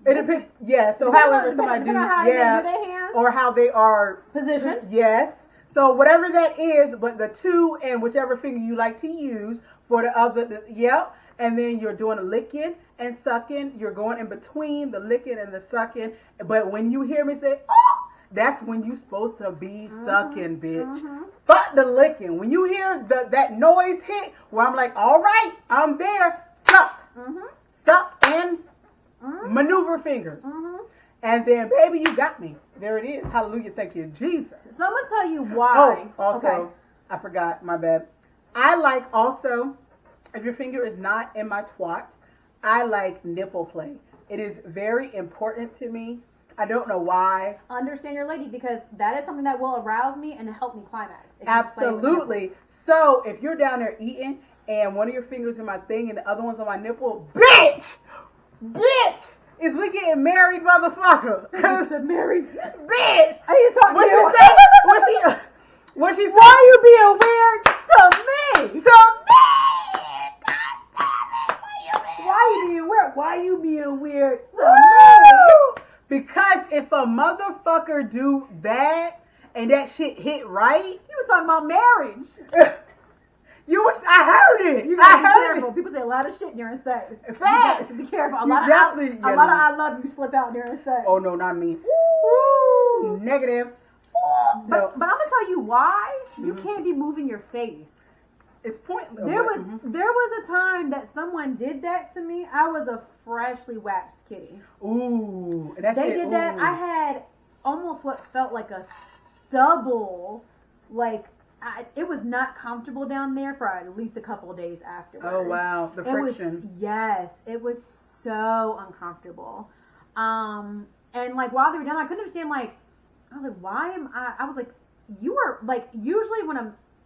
it depends. Yeah. So however somebody do, how they do their hands or how they are positioned. Yes. So whatever that is, but the two and whichever finger you like to use for the other. Yep. And then you're doing a licking and sucking. You're going in between the licking and the sucking. But when you hear me say, oh, that's when you're supposed to be sucking, bitch. Fuck the licking. When you hear that noise hit, where I'm like, all right, I'm there, suck. Suck and maneuver fingers. And then, baby, you got me. There it is. Hallelujah. Thank you, Jesus. So I'm going to tell you why. Oh, also, okay. I forgot. My bad. I like also... If your finger is not in my twat, I like nipple play. It is very important to me. I don't know why. Understand your lady, because that is something that will arouse me and help me climax. Absolutely. So if you're down there eating and one of your fingers in my thing and the other one's on my nipple, bitch, is we getting married, motherfucker? Married, bitch. I need to talk to you. What she said? Why are you being weird to me? Why you being weird? Why you being weird to me? Because if a motherfucker do that and that shit hit right, you was talking about marriage. I heard it. You gotta be careful. People say a lot of shit during sex. Facts. Be careful. A lot of I love you slip out during sex. Oh no, not me. Ooh. Negative. But I'm gonna tell you why you can't be moving your face. It's pointless. There was a time that someone did that to me. I was a freshly waxed kitty. Ooh, they did that. I had almost what felt like a stubble. Like it was not comfortable down there for at least a couple of days afterwards. Oh wow, the friction. It was so uncomfortable. And like while they were down, I couldn't understand. Like I was like, why am I? I was like, you are like usually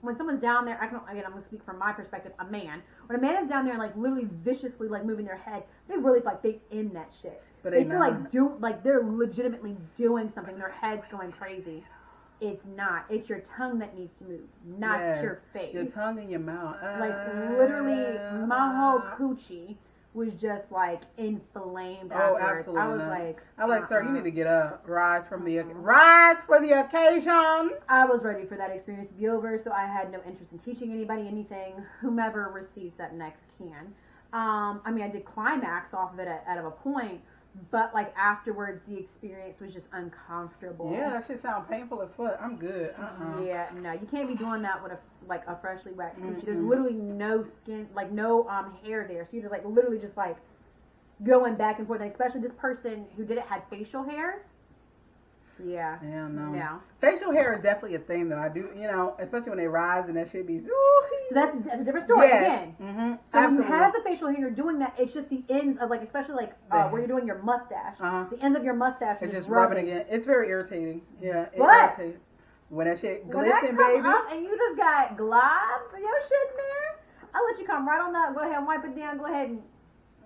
when someone's down there, I'm gonna speak from my perspective, a man. When a man is down there like literally viciously like moving their head, they really feel like they in that shit. But they feel like they're legitimately doing something. Their head's going crazy. It's not. It's your tongue that needs to move, not your face. Your tongue and your mouth. Like literally, my whole coochie was just like inflamed afterwards. Absolutely. I was like, sir, you need to get up. Rise for the occasion. I was ready for that experience to be over, so I had no interest in teaching anybody anything. Whomever receives that next can. I did climax off of it at a point, but like afterwards, the experience was just uncomfortable. Yeah, that shit sound painful as fuck. I'm good. Yeah, no, you can't be doing that with a freshly waxed coochie. There's literally no skin, like no hair there, so you're just like literally just like going back and forth. And especially this person who did it had facial hair. Yeah. Yeah, no. Yeah. Facial hair is definitely a thing though. I do, especially when they rise and that shit be. So that's a different story again. Mm-hmm. So when you have the facial hair, you're doing that. It's just the ends of like, especially like where you're doing your mustache. The ends of your mustache is just rubbing again. It's very irritating. Yeah. Irritating. When that shit when that glisten, comes baby. Up and you just got globs of your shit in there, I'll let you come right on up. Go ahead and wipe it down. Go ahead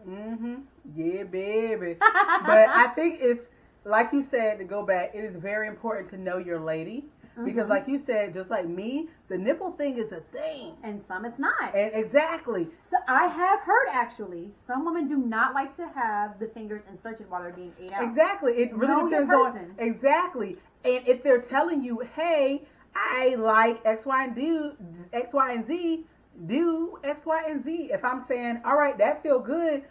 and. Yeah, baby. But I think it's. Like you said, to go back, it is very important to know your lady. Because like you said, just like me, the nipple thing is a thing. And some it's not. And exactly. So I have heard actually, some women do not like to have the fingers inserted while they're being ate out. Exactly. It really depends on. Exactly. And if they're telling you, hey, I like X, Y, and Z, do X, Y, and Z. If I'm saying, all right, that feel good,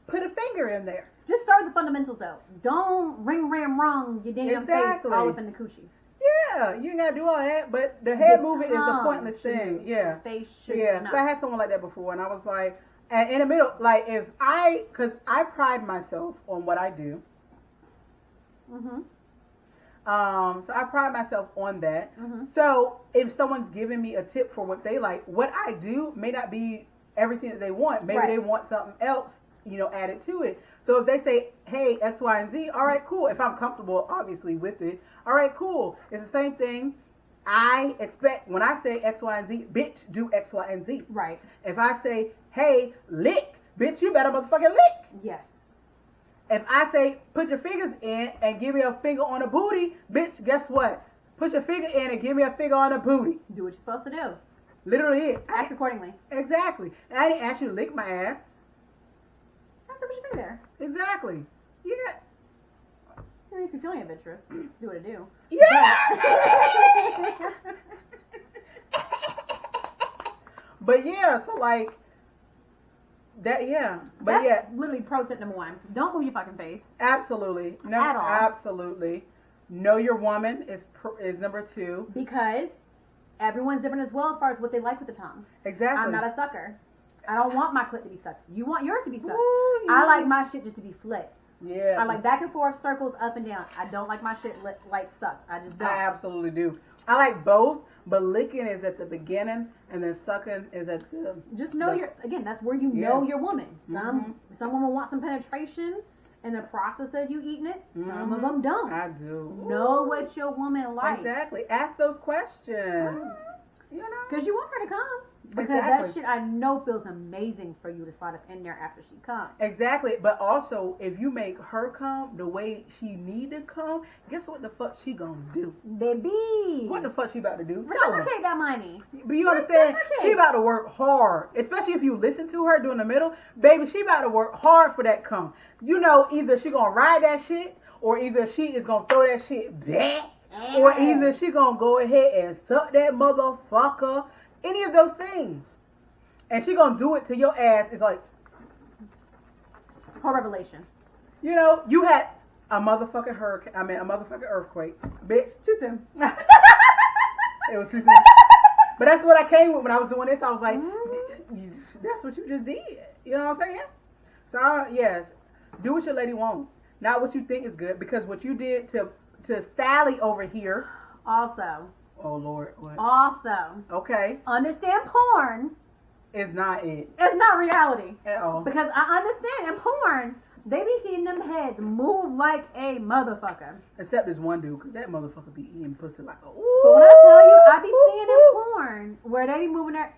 put a finger in there. Just start with the fundamentals though. Don't ring, ram, rung your damn face all up in the coochie. Yeah, you ain't gotta do all that, but the head movement is a pointless thing. Yeah. The face should not. I had someone like that before, and I was like, and in the middle, like because I pride myself on what I do. So I pride myself on that. So if someone's giving me a tip for what they like, what I do may not be everything that they want. Maybe they want something else, added to it. So if they say, hey, X, Y, and Z, all right, cool. If I'm comfortable, obviously, with it, all right, cool. It's the same thing. I expect when I say X, Y, and Z, bitch, do X, Y, and Z. Right. If I say, hey, lick, bitch, you better motherfucking lick. Yes. If I say put your fingers in and give me a finger on the booty, bitch, guess what? Put your finger in and give me a finger on the booty. Do what you're supposed to do. Literally it. Act accordingly. Exactly. I didn't ask you to lick my ass. That's what you do there. Exactly. Yeah. I mean, if you're feeling adventurous, do what it do. Yeah. But yeah, so like that. Yeah. But That's yeah. literally pro tip number 1. Don't move your fucking face. Absolutely. No. At all. Absolutely. Know your woman is number 2. Because everyone's different as well as far as what they like with the tongue. Exactly. I'm not a sucker. I don't want my clit to be sucked. You want yours to be sucked. Ooh, yeah. I like my shit just to be flicked. Yeah. I like back and forth, circles, up and down. I don't like my shit like sucked. I just don't. I absolutely do. I like both, but licking is at the beginning, and then sucking is at the. Just know that's where you know your woman. Some women want some penetration in the process of you eating it. Some of them don't. I do. Know what your woman likes. Exactly. Ask those questions. You know. Because you want her to come. Because that shit I know feels amazing for you to slide up in there after she comes. Exactly. But also, if you make her come the way she need to come, guess what the fuck she gonna do? Baby. What the fuck she about to do? Reciprocate that money. But you understand? She about to work hard. Especially if you listen to her during the middle. Baby, she about to work hard for that come. You know, either she gonna ride that shit, or either she is gonna throw that shit back, or either she gonna go ahead and suck that motherfucker. Any of those things. And she gonna do it to your ass. It's like, Her revelation. you know, you had a motherfucking hurricane. I mean, a motherfucking earthquake. Bitch. Too soon. It was too soon. But that's what I came with when I was doing this. I was like, that's what you just did. You know what I'm saying? So, yes. Do what your lady wants. Not what you think is good. Because what you did to Sally over here. Also. Oh, Lord. What? Also. Okay. Understand porn. It's not it. It's not reality. At all. Because I understand in porn, they be seeing them heads move like a motherfucker. Except this one dude, because that motherfucker be eating pussy like a But when I tell you, I be seeing in porn where they be moving their...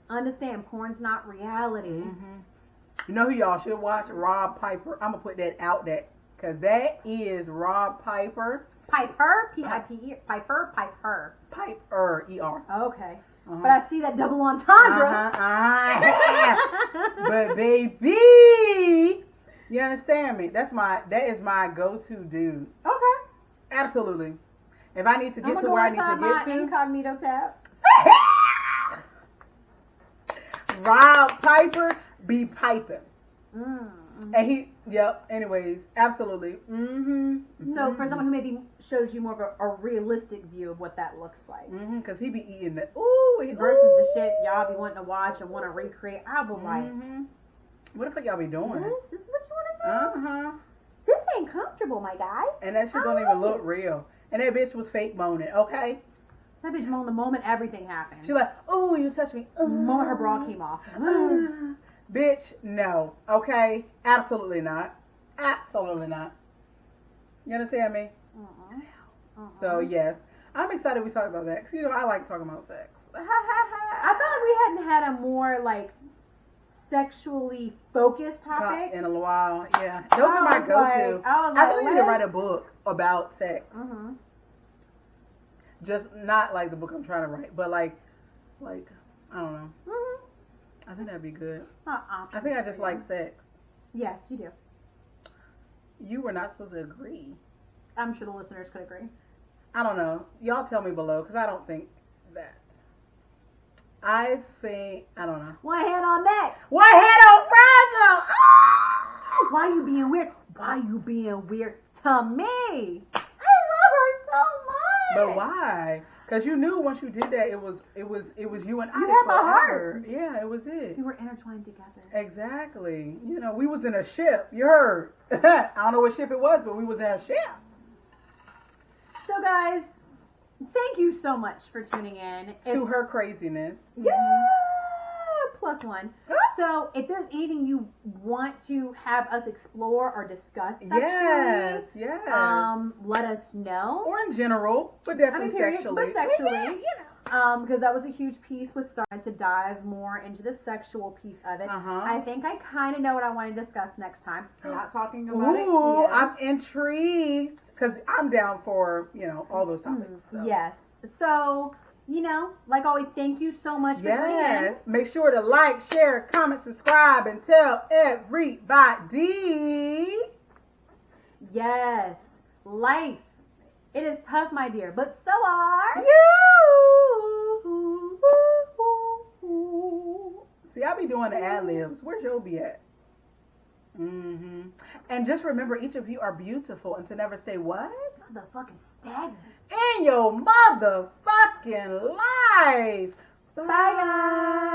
Understand, porn's not reality. Mm-hmm. You know who y'all should watch? Rob Piper. I'm going to put that out there. Because that is Rob Piper. Piper? P-I-P-E? Piper? Piper. Piper, E-R. Okay. But I see that double entendre. But baby, you understand me? That is my go-to dude. Okay. Absolutely. If I need to get to where I need to get to. Incognito tab. Rob Piper be piping. Mm-hmm. And he, yep, anyways, absolutely. So for someone who maybe shows you more of a realistic view of what that looks like. Because he be eating the, versus the shit y'all be wanting to watch and want to recreate. I be like, what the fuck y'all be doing? This is what you want to do? Uh-huh. This ain't comfortable, my guy. And that shit don't even look real. And that bitch was fake moaning, okay? That bitch moaned the moment everything happened. She like, oh, you touched me. The moment her bra came off. Bitch, no. Okay? Absolutely not. Absolutely not. You understand me? So, yes. I'm excited we talked about that. Because, you know, I like talking about sex. I felt like we hadn't had a more, like, sexually focused topic. In a while, yeah. Those are my go-to. I really need to write a book about sex. Just not like the book I'm trying to write, but like, I don't know. I think that'd be good. I think I just like sex. Yes, you do. You were not supposed to agree. I'm sure the listeners could agree. I don't know. Y'all tell me below, because I don't think that. I don't know. One hand on that. One hand on Fragile. Why you being weird? Why you being weird to me? I love her so much. But why? Because you knew once you did that, it was you and I. You had my heart. Yeah, it was it. We were intertwined together. Exactly. You know, we was in a ship. You heard. I don't know what ship it was, but we was in a ship. So guys, thank you so much for tuning in. To her craziness. Yeah, +1. So if there's anything you want to have us explore or discuss sexually, yes. let us know. Or in general, but definitely period, sexually. but sexually, because that was a huge piece with starting to dive more into the sexual piece of it. I think I kind of know what I want to discuss next time. We're not talking about it. Ooh, I'm intrigued because I'm down for, all those topics. So. Yes. So, like always, thank you so much for tuning in. Make sure to like, share, comment, subscribe, and tell everybody. Yes. Life. It is tough, my dear, but so are you. See, I be doing the ad-libs. Where's your be at? And just remember, each of you are beautiful, and to never say what? Motherfucking stagnant. In your motherfucking life. Bye, guys.